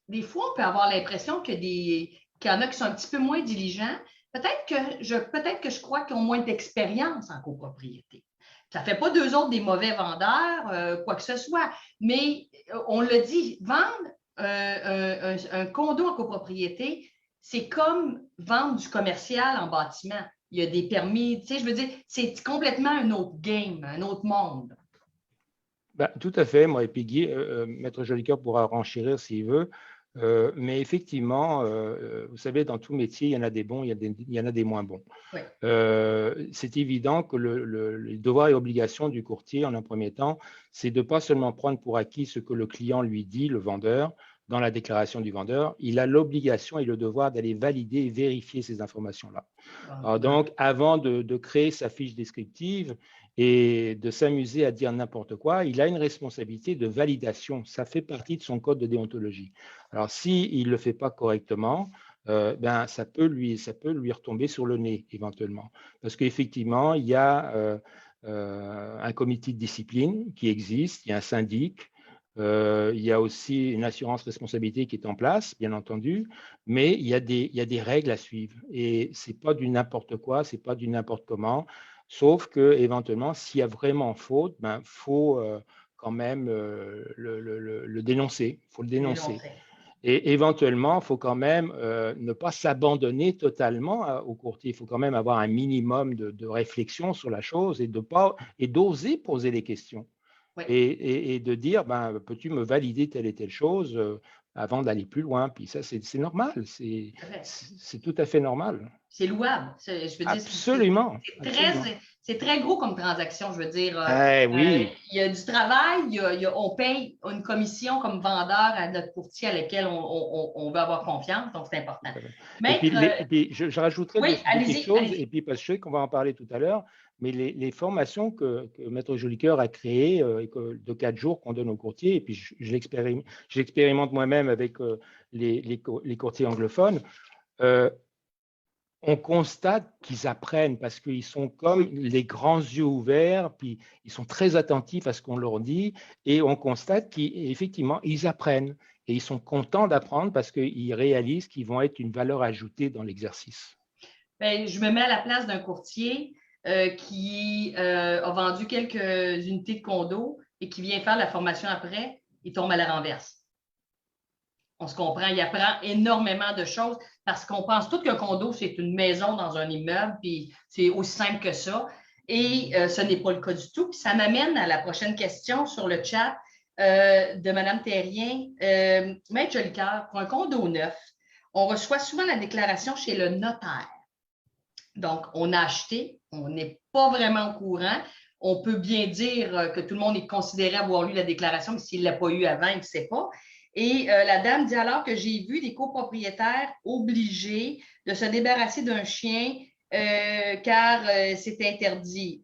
des fois, on peut avoir l'impression qu'il y en a qui sont un petit peu moins diligents. Peut-être que je crois qu'ils ont moins d'expérience en copropriété. Ça ne fait pas d'eux autres des mauvais vendeurs, quoi que ce soit, mais on le dit, vendre un condo en copropriété, c'est comme vendre du commercial en bâtiment. Il y a des permis, tu sais, je veux dire, c'est complètement un autre game, un autre monde. Ben, tout à fait, moi et puis Guy, Maître Jolicoeur pourra renchérir s'il veut, mais effectivement, vous savez, dans tout métier, il y en a des bons, il y en a des moins bons. Oui. C'est évident que le devoir et obligation du courtier, en un premier temps, c'est de ne pas seulement prendre pour acquis ce que le client lui dit, le vendeur, dans la déclaration du vendeur, il a l'obligation et le devoir d'aller valider et vérifier ces informations-là. Alors donc, avant de créer sa fiche descriptive et de s'amuser à dire n'importe quoi, il a une responsabilité de validation. Ça fait partie de son code de déontologie. Alors, s'il ne le fait pas correctement, ben, ça peut lui retomber sur le nez éventuellement. Parce qu'effectivement, il y a un comité de discipline qui existe, il y a un syndic, il y a aussi une assurance responsabilité qui est en place, bien entendu, mais il y a des règles à suivre. Et ce n'est pas du n'importe quoi, ce n'est pas du n'importe comment, sauf qu'éventuellement, s'il y a vraiment faute, ben, faut quand même le dénoncer. Il faut le dénoncer. Et éventuellement, il faut quand même ne pas s'abandonner totalement au courtier. Il faut quand même avoir un minimum de réflexion sur la chose et d'oser poser les questions. Oui. Et de dire, ben, peux-tu me valider telle et telle chose avant d'aller plus loin? Puis ça, c'est normal, c'est tout à fait normal. C'est louable. Je veux dire, absolument. C'est très gros comme transaction, je veux dire. Oui. Il y a du travail, on paye une commission comme vendeur à notre courtier à laquelle on veut avoir confiance, donc c'est important. Et puis, je rajouterais quelque chose, et puis parce que je sais qu'on va en parler tout à l'heure, mais les formations que Maître Jolicoeur a créées de 4 jours qu'on donne aux courtiers, et puis je l'expérimente moi-même avec les courtiers anglophones, on constate qu'ils apprennent parce qu'ils sont comme les grands yeux ouverts, puis ils sont très attentifs à ce qu'on leur dit, et on constate qu'effectivement, ils apprennent. Et ils sont contents d'apprendre parce qu'ils réalisent qu'ils vont être une valeur ajoutée dans l'exercice. Bien, je me mets à la place d'un courtier qui a vendu quelques unités de condo et qui vient faire la formation après, il tombe à la renverse. On se comprend, il apprend énormément de choses parce qu'on pense tout qu'un condo, c'est une maison dans un immeuble, puis c'est aussi simple que ça. Et ce n'est pas le cas du tout. Puis ça m'amène à la prochaine question sur le chat de Mme Terrien. Maître Jolicoeur, pour un condo neuf, on reçoit souvent la déclaration chez le notaire. Donc, on a acheté, on n'est pas vraiment au courant. On peut bien dire que tout le monde est considéré avoir lu la déclaration, mais s'il ne l'a pas eu avant, il ne sait pas. Et la dame dit alors que j'ai vu des copropriétaires obligés de se débarrasser d'un chien car c'est interdit.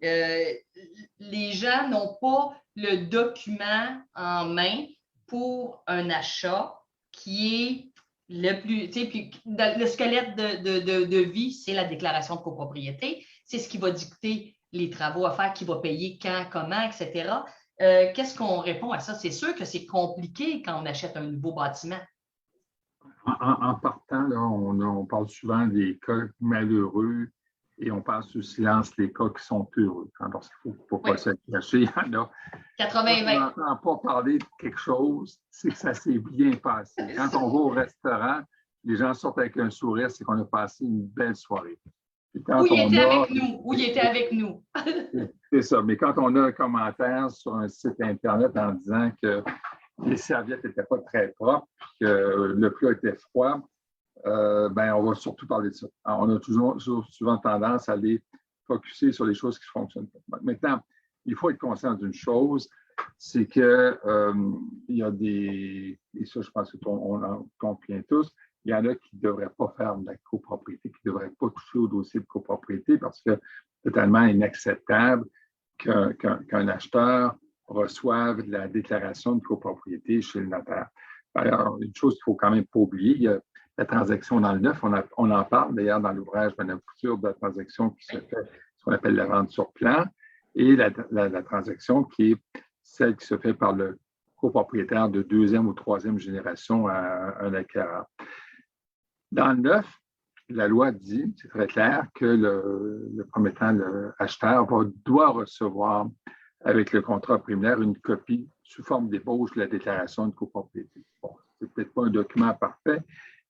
Les gens n'ont pas le document en main pour un achat qui est Puis, le squelette de vie, c'est la déclaration de copropriété. C'est ce qui va dicter les travaux à faire, qui va payer quand, comment, etc. Qu'est-ce qu'on répond à ça? C'est sûr que c'est compliqué quand on achète un nouveau bâtiment. En partant, là, on parle souvent des cas malheureux et on passe sous silence les cas qui sont heureux. Parce qu'il ne faut pas se cacher. Il y en a. 80-20. Quand on n'entend pas parler de quelque chose, c'est que ça s'est bien passé. Quand on va au restaurant, les gens sortent avec un sourire, c'est qu'on a passé une belle soirée. Ou il était avec nous. C'est ça. Mais quand on a un commentaire sur un site Internet en disant que les serviettes n'étaient pas très propres, que le plat était froid, on va surtout parler de ça. Alors, on a souvent tendance à aller focusser sur les choses qui fonctionnent pas. Maintenant, il faut être conscient d'une chose, c'est que il y a et ça, je pense qu'on en convient tous, il y en a qui ne devraient pas faire de la copropriété, qui ne devraient pas toucher au dossier de copropriété parce que c'est totalement inacceptable qu'un acheteur reçoive la déclaration de copropriété chez le notaire. Alors, une chose qu'il ne faut quand même pas oublier, il y a la transaction dans le neuf, on en parle d'ailleurs dans l'ouvrage Mme Couture de la transaction qui se fait, ce qu'on appelle la vente sur plan, et la transaction qui est celle qui se fait par le copropriétaire de deuxième ou troisième génération à un acquéreur. Dans le neuf, la loi dit, c'est très clair, que le promettant, le acheteur, doit recevoir avec le contrat préliminaire une copie sous forme d'ébauche de la déclaration de copropriété. Bon, c'est peut-être pas un document parfait,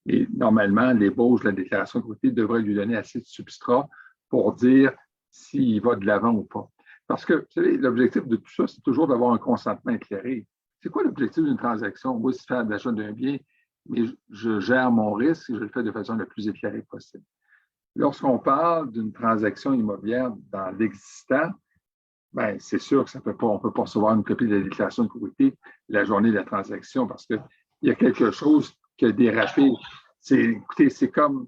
mais normalement, l'ébauche de la déclaration de copropriété devrait lui donner assez de substrat pour dire s'il va de l'avant ou pas. Parce que, vous savez, l'objectif de tout ça, c'est toujours d'avoir un consentement éclairé. C'est quoi l'objectif d'une transaction? Oui, c'est faire l'achat d'un bien, mais je gère mon risque et je le fais de façon la plus éclairée possible. Lorsqu'on parle d'une transaction immobilière dans l'existant, bien, c'est sûr que on ne peut pas recevoir une copie de la déclaration de copropriété la journée de la transaction parce qu'il y a quelque chose qui a dérapé. Écoutez, c'est comme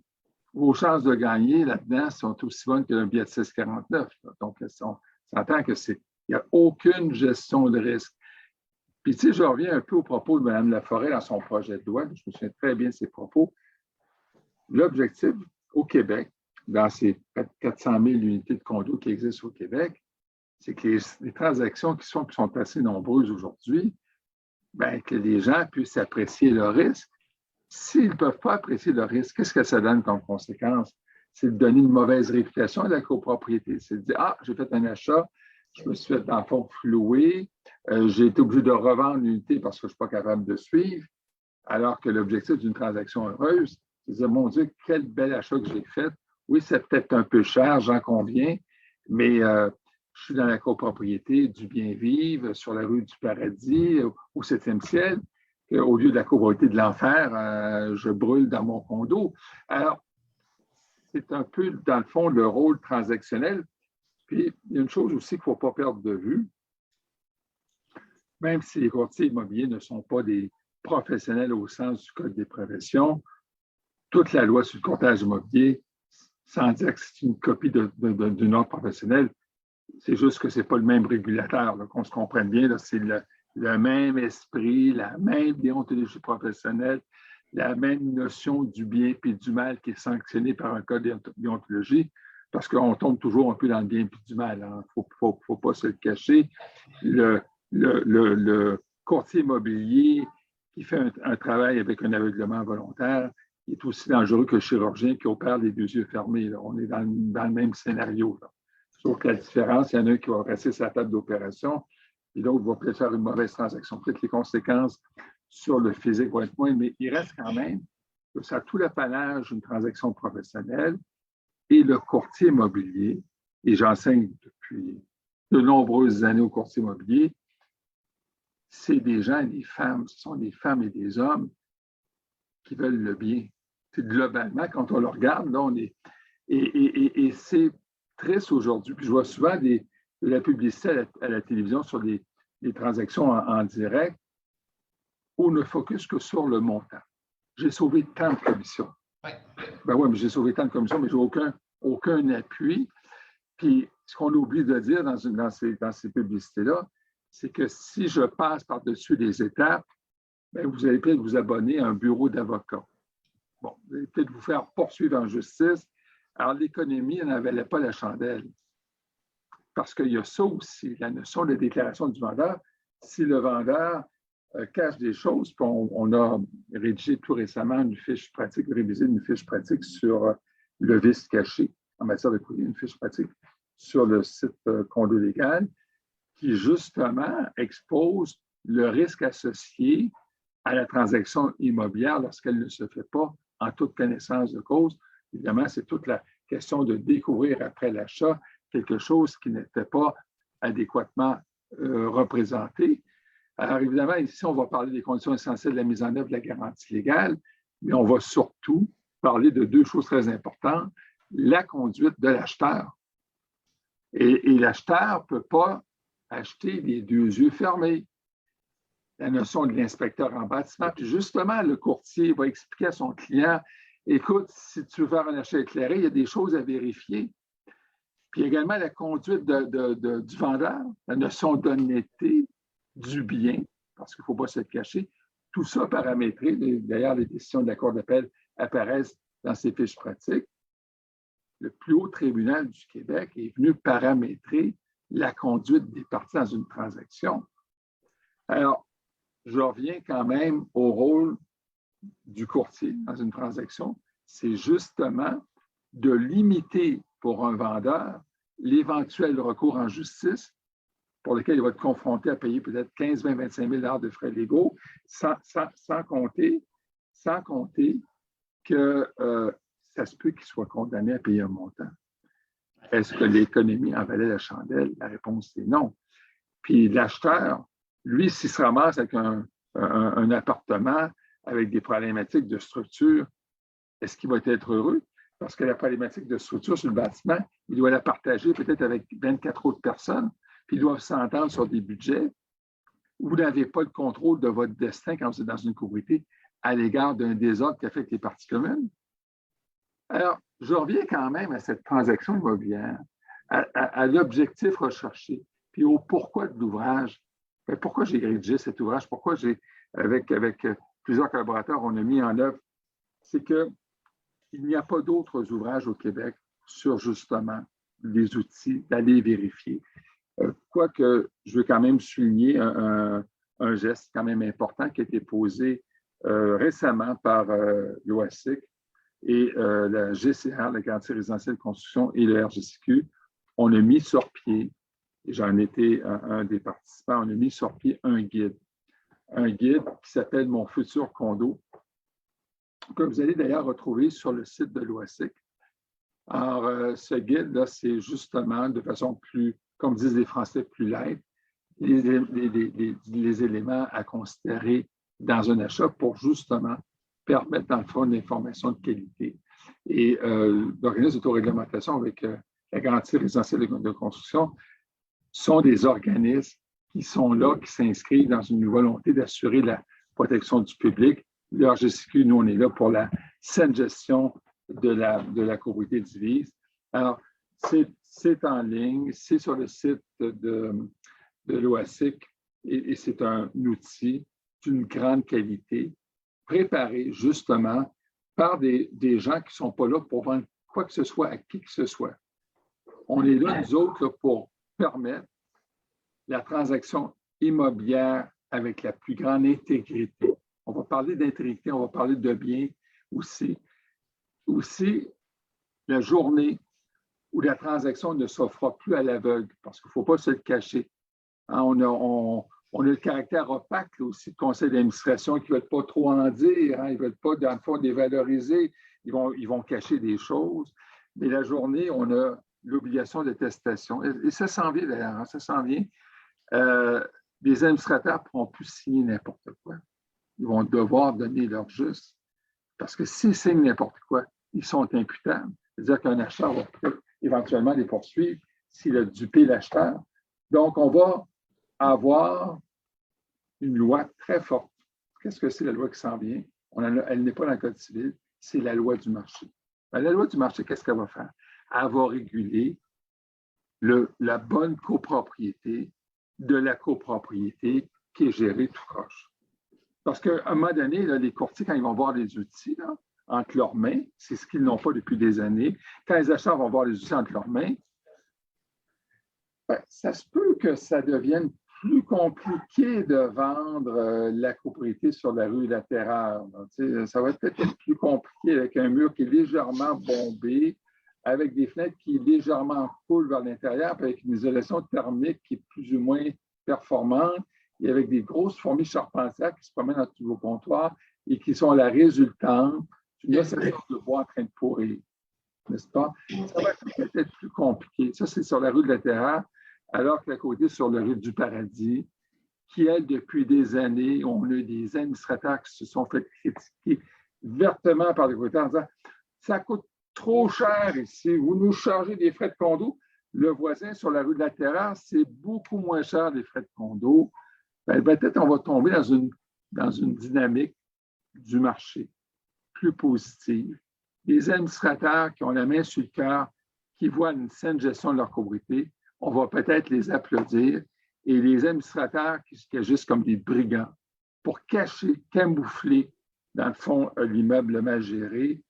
vos chances de gagner là-dedans sont aussi bonnes que le billet de 6,49. Donc, on s'entend qu'il n'y a aucune gestion de risque. Puis, tu sais, je reviens un peu au propos de Mme Laforêt dans son projet de loi. Je me souviens très bien de ses propos. L'objectif au Québec, dans ces 400 000 unités de condos qui existent au Québec, c'est que les transactions qui sont assez nombreuses aujourd'hui, bien, que les gens puissent apprécier le risque. S'ils ne peuvent pas apprécier le risque, qu'est-ce que ça donne comme conséquence? C'est de donner une mauvaise réputation à la copropriété. C'est de dire, ah, j'ai fait un achat, je me suis fait, dans le fond, flouer, j'ai été obligé de revendre l'unité parce que je ne suis pas capable de suivre, alors que l'objectif d'une transaction heureuse, c'est de dire, mon Dieu, quel bel achat que j'ai fait. Oui, c'est peut-être un peu cher, j'en conviens, mais je suis dans la copropriété du bien-vivre, sur la rue du Paradis, au 7e ciel. Au lieu de la copropriété de l'enfer, je brûle dans mon condo. Alors, c'est un peu, dans le fond, le rôle transactionnel. Puis, il y a une chose aussi qu'il ne faut pas perdre de vue. Même si les courtiers immobiliers ne sont pas des professionnels au sens du Code des professions, toute la loi sur le courtage immobilier, sans dire que c'est une copie d'une ordre professionnelle, c'est juste que ce n'est pas le même régulateur, qu'on se comprenne bien, c'est le même esprit, la même déontologie professionnelle, la même notion du bien et du mal qui est sanctionnée par un code de déontologie, parce qu'on tombe toujours un peu dans le bien et du mal. Il ne faut pas se le cacher. Le courtier immobilier qui fait un travail avec un aveuglement volontaire est aussi dangereux que le chirurgien qui opère les deux yeux fermés. Là. On est dans le même scénario. Là. Sauf que la différence, il y en a un qui va rester sur la table d'opération et l'autre va peut-être faire une mauvaise transaction. Peut-être les conséquences sur le physique vont être moindres, mais il reste quand même que ça a tout l'apanage d'une transaction professionnelle et le courtier immobilier, et j'enseigne depuis de nombreuses années au courtier immobilier, c'est des gens et des femmes, ce sont des femmes et des hommes qui veulent le bien. C'est globalement, quand on le regarde, là, on est. Et c'est triste aujourd'hui. Puis je vois souvent de la publicité à la télévision sur des transactions en direct où on ne focus que sur le montant. J'ai sauvé tant de commissions. Ben oui, mais j'ai sauvé tant de commissions, mais je n'ai aucun appui. Puis ce qu'on oublie de dire dans ces publicités-là, c'est que si je passe par-dessus les étapes, bien, vous allez peut-être vous abonner à un bureau d'avocat. bon, vous allez peut-être vous faire poursuivre en justice. Alors, l'économie n'en valait pas la chandelle. Parce qu'il y a ça aussi, la notion de déclaration du vendeur. Si le vendeur cache des choses, puis on a rédigé tout récemment une fiche pratique, révisé une fiche pratique sur le vice caché en matière de courrier, une fiche pratique sur le site Condo Légal, qui justement expose le risque associé à la transaction immobilière lorsqu'elle ne se fait pas en toute connaissance de cause. Évidemment, c'est toute la question de découvrir après l'achat quelque chose qui n'était pas adéquatement représenté. Alors, évidemment, ici, on va parler des conditions essentielles de la mise en œuvre de la garantie légale, mais on va surtout parler de deux choses très importantes. La conduite de l'acheteur. Et l'acheteur ne peut pas acheter les deux yeux fermés. La notion de l'inspecteur en bâtiment. Puis justement, le courtier va expliquer à son client, écoute, si tu veux faire un achat éclairé, il y a des choses à vérifier. Puis également la conduite du vendeur, la notion d'honnêteté du bien, parce qu'il ne faut pas se le cacher. Tout ça paramétré. D'ailleurs, les décisions de la Cour d'appel apparaissent dans ces fiches pratiques. Le plus haut tribunal du Québec est venu paramétrer la conduite des parties dans une transaction. Alors, je reviens quand même au rôle du courtier dans une transaction. C'est justement de limiter pour un vendeur l'éventuel recours en justice pour lequel il va être confronté à payer peut-être 15, 20, 25 000 de frais légaux, sans compter que ça se peut qu'il soit condamné à payer un montant. Est-ce que l'économie en valait la chandelle? La réponse est non. Puis l'acheteur, lui, s'il se ramasse avec un appartement avec des problématiques de structure, est-ce qu'il va être heureux? Parce que la problématique de structure sur le bâtiment, il doit la partager peut-être avec 24 autres personnes, puis ils doivent s'entendre sur des budgets. Vous n'avez pas le contrôle de votre destin quand vous êtes dans une copropriété à l'égard d'un désordre qui affecte les parties communes. Alors, je reviens quand même à cette transaction immobilière, à l'objectif recherché, puis au pourquoi de l'ouvrage. Pourquoi j'ai rédigé cet ouvrage? Pourquoi avec plusieurs collaborateurs, on a mis en œuvre? C'est qu'il n'y a pas d'autres ouvrages au Québec sur justement les outils d'aller vérifier. Quoique, je veux quand même souligner un geste quand même important qui a été posé récemment par l'OASIC et la GCR, la Garantie résidentielle de construction, et le RGCQ. On a mis sur pied, et j'en étais un des participants, on a mis sur pied un guide qui s'appelle « Mon futur condo », que vous allez d'ailleurs retrouver sur le site de l'OASIC. Alors, ce guide-là, c'est justement de façon plus, comme disent les Français, plus light, les éléments à considérer dans un achat pour justement permettre, dans le fond, une information de qualité. Et l'organisme d'autoréglementation avec la garantie résidentielle de construction sont des organismes qui sont là, qui s'inscrivent dans une volonté d'assurer la protection du public. Le RGCQ, nous, on est là pour la saine gestion de la copropriété divise. Alors, c'est en ligne, c'est sur le site de l'OASIC et c'est un outil d'une grande qualité, préparé justement par des gens qui ne sont pas là pour vendre quoi que ce soit à qui que ce soit. On est là, nous autres, là, pour permettre la transaction immobilière avec la plus grande intégrité. On va parler d'intégrité, on va parler de biens aussi. Aussi, la journée où la transaction ne s'offre plus à l'aveugle, parce qu'il ne faut pas se le cacher. Hein, on a le caractère opaque là, aussi du conseil d'administration qui ne veulent pas trop en dire, hein, ils ne veulent pas, dans le fond, dévaloriser, ils vont cacher des choses. Mais la journée, on a l'obligation d'attestation. Et ça s'en vient d'ailleurs, hein, ça s'en vient. Les administrateurs ne pourront plus signer n'importe quoi. Ils vont devoir donner leur juste. Parce que s'ils signent n'importe quoi, ils sont imputables. C'est-à-dire qu'un acheteur va peut-être éventuellement les poursuivre s'il a dupé l'acheteur. Donc, on va avoir une loi très forte. Qu'est-ce que c'est la loi qui s'en vient? Elle n'est pas dans le Code civil, c'est la loi du marché. Ben, la loi du marché, qu'est-ce qu'elle va faire? Elle va réguler la bonne copropriété de la copropriété qui est gérée tout croche. Parce qu'à un moment donné, là, les courtiers, quand ils vont voir les outils, là, entre leurs mains. C'est ce qu'ils n'ont pas depuis des années. Quand les acheteurs vont voir les outils entre leurs mains, ben, ça se peut que ça devienne plus compliqué de vendre la copropriété sur la rue Latérale. Ça va peut-être être plus compliqué avec un mur qui est légèrement bombé, avec des fenêtres qui légèrement coulent vers l'intérieur, avec une isolation thermique qui est plus ou moins performante, et avec des grosses fourmis charpentières qui se promènent dans tous vos comptoirs et qui sont la résultante d'une oscillation de bois en train de pourrir, n'est-ce pas? Ça va être peut-être plus compliqué. Ça, c'est sur la rue de la Terre, alors que la côté sur la rue du Paradis, qui, elle, depuis des années, on a eu des administrateurs qui se sont fait critiquer vertement par les côtés en disant « ça coûte trop cher ici, vous nous chargez des frais de condo. » Le voisin sur la rue de la Terrasse, c'est beaucoup moins cher les frais de condo. Ben, peut-être on va tomber dans une dynamique du marché plus positive. Les administrateurs qui ont la main sur le cœur, qui voient une saine gestion de leur copropriété, on va peut-être les applaudir. Et les administrateurs qui agissent comme des brigands pour cacher, camoufler, dans le fond, l'immeuble mal géré,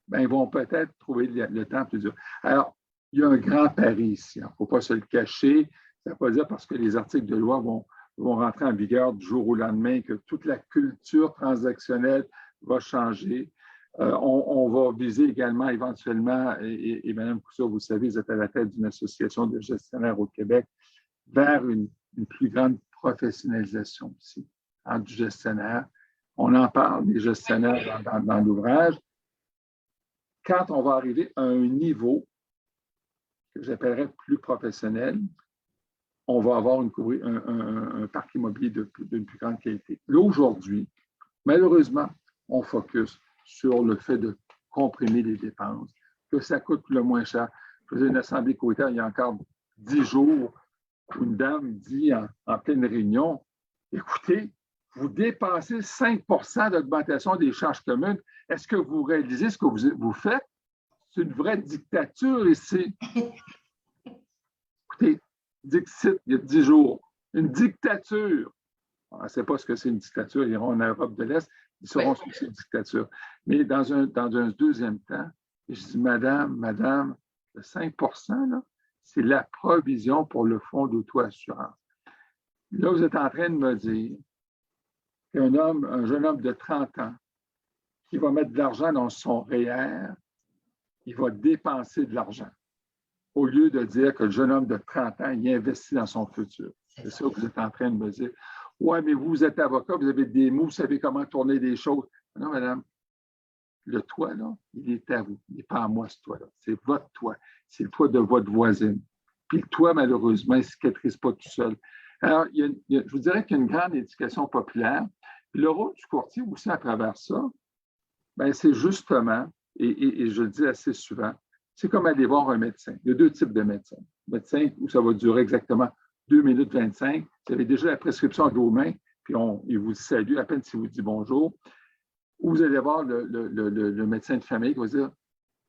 ben, ils vont peut-être trouver le temps plus dur. Alors, il y a un grand pari ici. Il ne faut pas se le cacher. Ça ne veut pas dire parce que les articles de loi vont rentrer en vigueur du jour au lendemain que toute la culture transactionnelle va changer. On va viser également éventuellement, et Mme Couture, vous savez, vous êtes à la tête d'une association de gestionnaires au Québec, vers une plus grande professionnalisation aussi du gestionnaire. On en parle des gestionnaires dans l'ouvrage. Quand on va arriver à un niveau que j'appellerais plus professionnel, on va avoir un parc immobilier d'une plus grande qualité. Là, aujourd'hui, malheureusement, on focus sur le fait de comprimer les dépenses, que ça coûte le moins cher. Je faisais une assemblée côtière il y a encore 10 jours, une dame dit en pleine réunion, écoutez, vous dépensez 5 % d'augmentation des charges communes. Est-ce que vous réalisez ce que vous faites? C'est une vraie dictature ici. Écoutez, Dixit, il y a 10 jours, une dictature. On ne sait pas ce que c'est une dictature, ils iront en Europe de l'Est, ils sauront ce que c'est une dictature. Mais dans un deuxième temps, je dis, madame, le 5 % là, c'est la provision pour le fonds d'auto-assurance. Là, vous êtes en train de me dire un jeune homme de 30 ans, qui va mettre de l'argent dans son REER, il va dépenser de l'argent, au lieu de dire que le jeune homme de 30 ans, il investit dans son futur. C'est ça que vous êtes en train de me dire. Oui, mais vous êtes avocat, vous avez des mots, vous savez comment tourner les choses. Non, madame, le toit, là, il est à vous. Il n'est pas à moi, ce toit-là. C'est votre toit. C'est le toit de votre voisine. Puis le toit, malheureusement, il ne cicatrise pas tout seul. Alors, je vous dirais qu'il y a une grande éducation populaire. Puis le rôle du courtier aussi à travers ça, bien, c'est justement, et je le dis assez souvent, c'est comme aller voir un médecin. Il y a deux types de médecins. Médecin où ça va durer exactement 2 minutes 25. Vous avez déjà la prescription de vos mains, puis il vous salue à peine s'il vous dit bonjour. Ou vous allez voir le médecin de famille qui va dire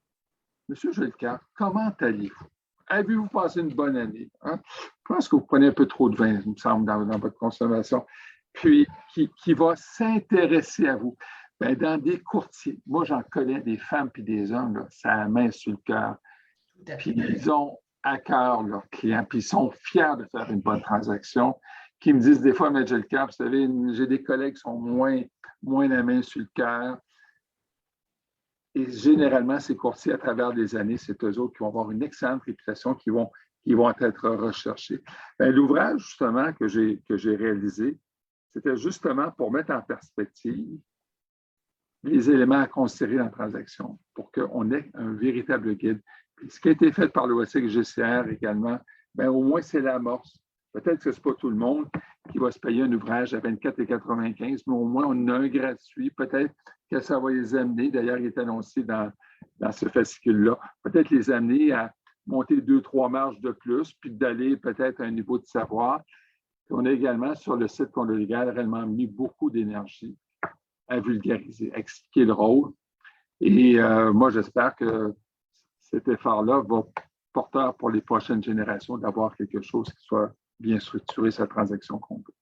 « Monsieur Jolicoeur, comment allez-vous? Avez-vous passé une bonne année? Hein? Je pense que vous prenez un peu trop de vin, il me semble, dans votre consommation. » Puis, qui va s'intéresser à vous. Bien, dans des courtiers, moi, j'en connais des femmes puis des hommes, là, ça a la main sur le cœur. Puis, ils ont à cœur leurs clients, puis ils sont fiers de faire une bonne transaction, qui me disent des fois, M. Jolicoeur, vous savez, j'ai des collègues qui sont moins la main sur le cœur. Et généralement, ces courtiers, à travers les années, c'est eux autres qui vont avoir une excellente réputation, qui vont être recherchés. Bien, l'ouvrage, justement, que j'ai réalisé, c'était justement pour mettre en perspective les éléments à considérer dans la transaction pour qu'on ait un véritable guide. Puis, ce qui a été fait par l'OASIC GCR également, bien, au moins, c'est l'amorce. Peut-être que ce n'est pas tout le monde qui va se payer un ouvrage à 24,95, mais au moins, on a un gratuit. Peut-être que ça va les amener, d'ailleurs, il est annoncé dans ce fascicule-là, peut-être les amener à monter 2-3 marges de plus, puis d'aller peut-être à un niveau de savoir. Puis on a également, sur le site Condo Légal, réellement mis beaucoup d'énergie à vulgariser, à expliquer le rôle. Et moi, j'espère que cet effort-là va porteur pour les prochaines générations d'avoir quelque chose qui soit bien structuré, sa transaction complète.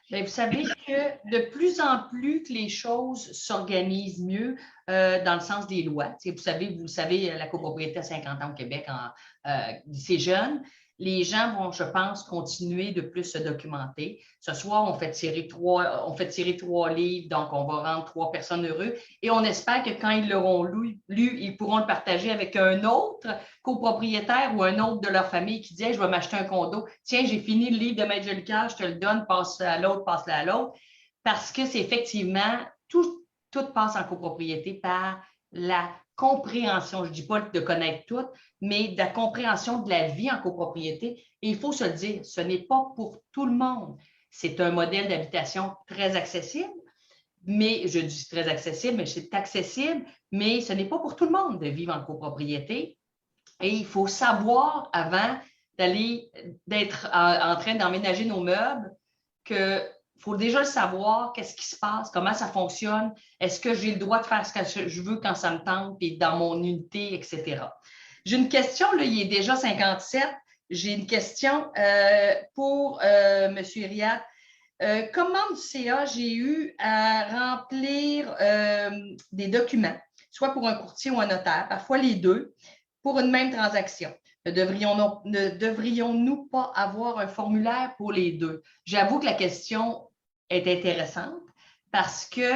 Bien, vous savez que de plus en plus que les choses s'organisent mieux dans le sens des lois. Vous le savez, la copropriété à 50 ans au Québec, c'est jeune. Les gens vont, je pense, continuer de plus se documenter. Ce soir, on fait tirer trois livres, donc on va rendre 3 personnes heureuses. Et on espère que quand ils l'auront lu, ils pourront le partager avec un autre copropriétaire ou un autre de leur famille qui dit hey, je vais m'acheter un condo. Tiens, j'ai fini le livre de Maître Jolicoeur, je te le donne, passe-le à l'autre, passe-le à l'autre. Parce que c'est effectivement, tout passe en copropriété par la compréhension, je ne dis pas de connaître tout, mais de la compréhension de la vie en copropriété. Et il faut se le dire, ce n'est pas pour tout le monde. C'est un modèle d'habitation très accessible, mais je dis très accessible, mais c'est accessible, mais ce n'est pas pour tout le monde de vivre en copropriété. Et il faut savoir, avant d'être en train d'emménager nos meubles, qu'il faut déjà le savoir, qu'est-ce qui se passe, comment ça fonctionne, est-ce que j'ai le droit de faire ce que je veux quand ça me tente, puis dans mon unité, etc. J'ai une question, là, il est déjà 57. J'ai une question pour M. Iriad. Comme membre du CA, j'ai eu à remplir des documents, soit pour un courtier ou un notaire, parfois les deux, pour une même transaction. Ne devrions-nous pas avoir un formulaire pour les deux? J'avoue que la question est intéressante parce que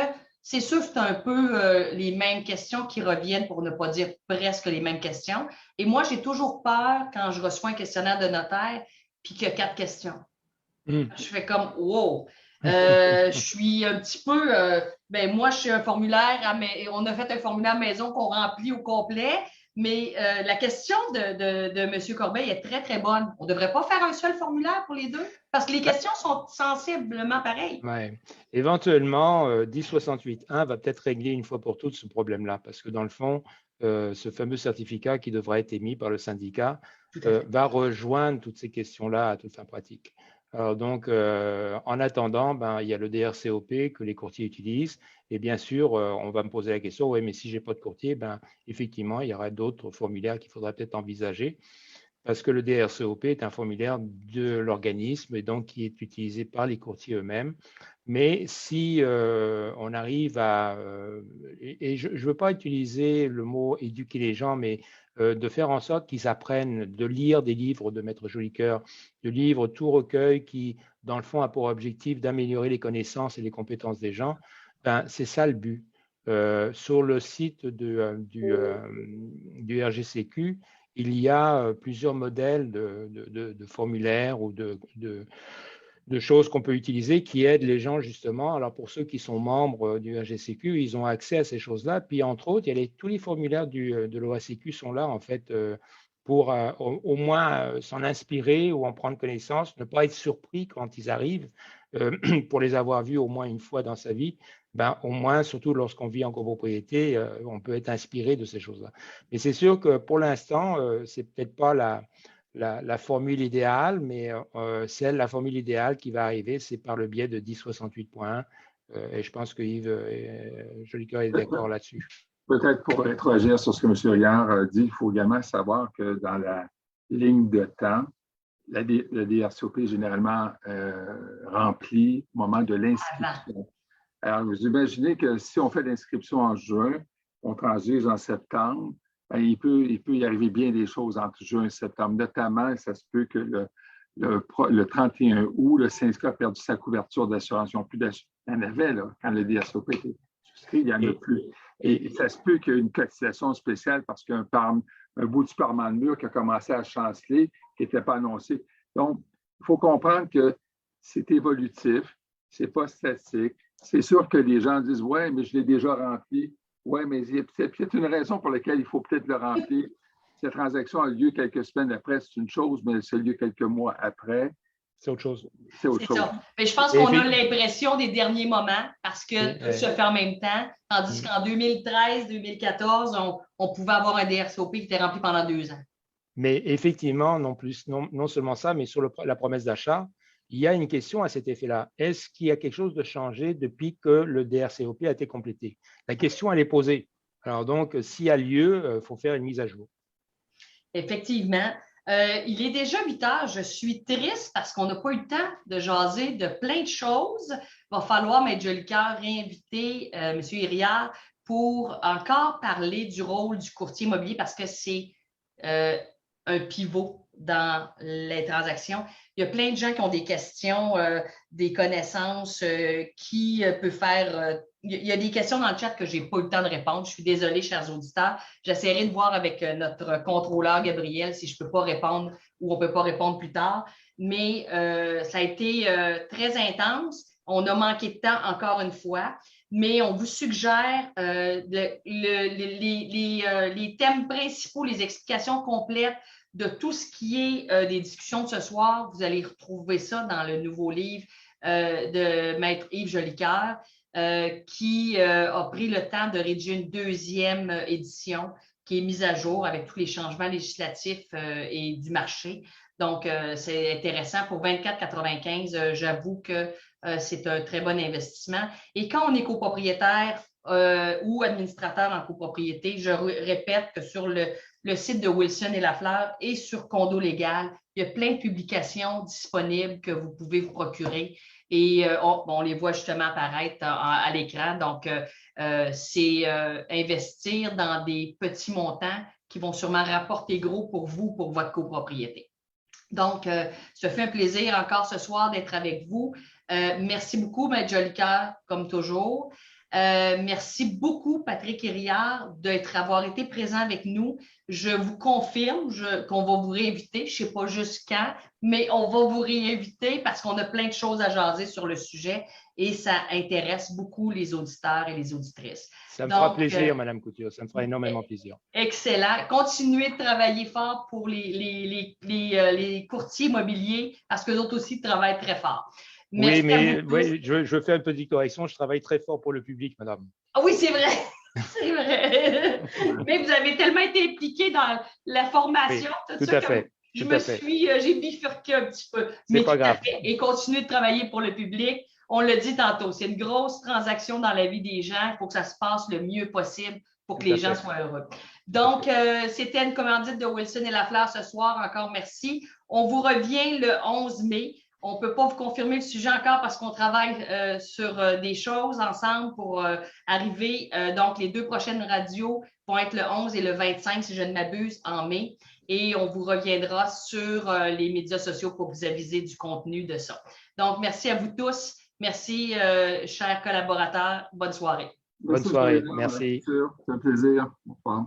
c'est sûr que c'est un peu les mêmes questions qui reviennent, pour ne pas dire presque les mêmes questions. Et moi, j'ai toujours peur quand je reçois un questionnaire de notaire puis qu'il y a 4 questions. Je fais comme « wow ». Je suis un petit peu, moi, je suis un formulaire, on a fait un formulaire maison qu'on remplit au complet, mais la question de M. Corbeil est très, très bonne. On ne devrait pas faire un seul formulaire pour les deux? Parce que les questions sont sensiblement pareilles. Ouais. Éventuellement, 1068.1 va peut-être régler une fois pour toutes ce problème-là, parce que dans le fond, ce fameux certificat qui devra être émis par le syndicat va rejoindre toutes ces questions-là à toute fin pratique. Alors donc, en attendant, il y a le DRCOP que les courtiers utilisent. Et bien sûr, on va me poser la question, oui, mais si je n'ai pas de courtier, effectivement, il y aura d'autres formulaires qu'il faudra peut-être envisager. Parce que le DRCOP est un formulaire de l'organisme et donc qui est utilisé par les courtiers eux-mêmes. Mais si on arrive à, et je ne veux pas utiliser le mot éduquer les gens, mais de faire en sorte qu'ils apprennent de lire des livres de Maître Jolicoeur, de livres tout recueil qui, dans le fond, a pour objectif d'améliorer les connaissances et les compétences des gens, c'est ça le but. Sur le site du RGCQ, il y a plusieurs modèles de formulaires ou de choses qu'on peut utiliser qui aident les gens justement. Alors pour ceux qui sont membres du RGCQ, ils ont accès à ces choses-là. Puis entre autres, tous les formulaires de l'OACQ sont là en fait pour au moins s'en inspirer ou en prendre connaissance, ne pas être surpris quand ils arrivent pour les avoir vus au moins une fois dans sa vie. Au moins, surtout lorsqu'on vit en copropriété, on peut être inspiré de ces choses-là. Mais c'est sûr que pour l'instant, c'est peut-être pas la formule idéale, mais la formule idéale qui va arriver, c'est par le biais de 1068.1. Et je pense que Yves Jolicoeur est d'accord là-dessus. Peut-être pour réagir sur ce que M. Riard dit, il faut également savoir que dans la ligne de temps, le DRCOP est généralement rempli au moment de l'inscription. Alors, vous imaginez que si on fait l'inscription en juin, on transige en septembre, il peut y arriver bien des choses entre juin et septembre. Notamment, ça se peut que le 31 août, le syndicat a perdu sa couverture d'assurance. Il y en avait là, quand le DRCOP était souscrit, il n'y en a plus. Et ça se peut qu'il y ait une cotisation spéciale parce qu'il y a un bout du parement de mur qui a commencé à chanceler, qui n'était pas annoncé. Donc, il faut comprendre que c'est évolutif, ce n'est pas statique. C'est sûr que les gens disent « ouais, mais je l'ai déjà rempli ». Oui, mais il y a peut-être une raison pour laquelle il faut peut-être le remplir. Cette transaction a lieu quelques semaines après, c'est une chose, mais ça a lieu quelques mois après. C'est autre chose. C'est autre chose. Mais je pense qu'on a l'impression des derniers moments parce que tout se fait en même temps, tandis qu'en 2013-2014, on pouvait avoir un DRCOP qui était rempli pendant 2 ans. Mais effectivement, non seulement ça, mais sur la promesse d'achat, il y a une question à cet effet-là. Est-ce qu'il y a quelque chose de changé depuis que le DRCOP a été complété? La question, elle est posée. Alors donc, s'il y a lieu, il faut faire une mise à jour. Effectivement. Il est déjà 8 heures. Je suis triste parce qu'on n'a pas eu le temps de jaser de plein de choses. Il va falloir, Maître Jolicoeur, réinviter M. Hiriard pour encore parler du rôle du courtier immobilier parce que c'est un pivot dans les transactions. Il y a plein de gens qui ont des questions, des connaissances, qui peut faire... il y a des questions dans le chat que je n'ai pas eu le temps de répondre. Je suis désolée, chers auditeurs. J'essaierai de voir avec notre contrôleur, Gabriel, si je ne peux pas répondre ou on ne peut pas répondre plus tard. Mais ça a été très intense. On a manqué de temps encore une fois, mais on vous suggère les thèmes principaux, les explications complètes de tout ce qui est des discussions de ce soir. Vous allez retrouver ça dans le nouveau livre de Maître Yves Jolicoeur, qui a pris le temps de rédiger une deuxième édition qui est mise à jour avec tous les changements législatifs et du marché. Donc, c'est intéressant. Pour 24,95, j'avoue que c'est un très bon investissement. Et quand on est copropriétaire ou administrateur en copropriété, je répète que sur le site de Wilson et Lafleur et sur Condo Légal, il y a plein de publications disponibles que vous pouvez vous procurer. Et on les voit justement apparaître à l'écran. Donc, c'est investir dans des petits montants qui vont sûrement rapporter gros pour vous, pour votre copropriété. Donc, ça fait un plaisir encore ce soir d'être avec vous. Merci beaucoup, Maître Jolicoeur, comme toujours. Merci beaucoup, Patrick Hiriard, d'avoir été présent avec nous. Je vous confirme qu'on va vous réinviter. Je ne sais pas juste quand, mais on va vous réinviter parce qu'on a plein de choses à jaser sur le sujet et ça intéresse beaucoup les auditeurs et les auditrices. Ça me fera plaisir, Madame Couture. Ça me fera énormément plaisir. Excellent. Continuez de travailler fort pour les courtiers immobiliers parce qu'eux autres aussi travaillent très fort. Merci, mais je fais une petite correction. Je travaille très fort pour le public, madame. Ah oui, c'est vrai. C'est vrai. Mais vous avez tellement été impliqué dans la formation, oui, tout à fait. J'ai bifurqué un petit peu. Mais pas grave. Et continuez de travailler pour le public. On l'a dit tantôt, c'est une grosse transaction dans la vie des gens. Il faut que ça se passe le mieux possible pour que les gens soient heureux. Donc, c'était une commandite de Wilson et Lafleur ce soir. Encore merci. On vous revient le 11 mai. On ne peut pas vous confirmer le sujet encore parce qu'on travaille sur des choses ensemble pour arriver. Donc, les 2 prochaines radios vont être le 11 et le 25, si je ne m'abuse, en mai. Et on vous reviendra sur les médias sociaux pour vous aviser du contenu de ça. Donc, merci à vous tous. Merci, chers collaborateurs. Bonne soirée. Bonne soirée. Merci. C'est un plaisir. Au revoir.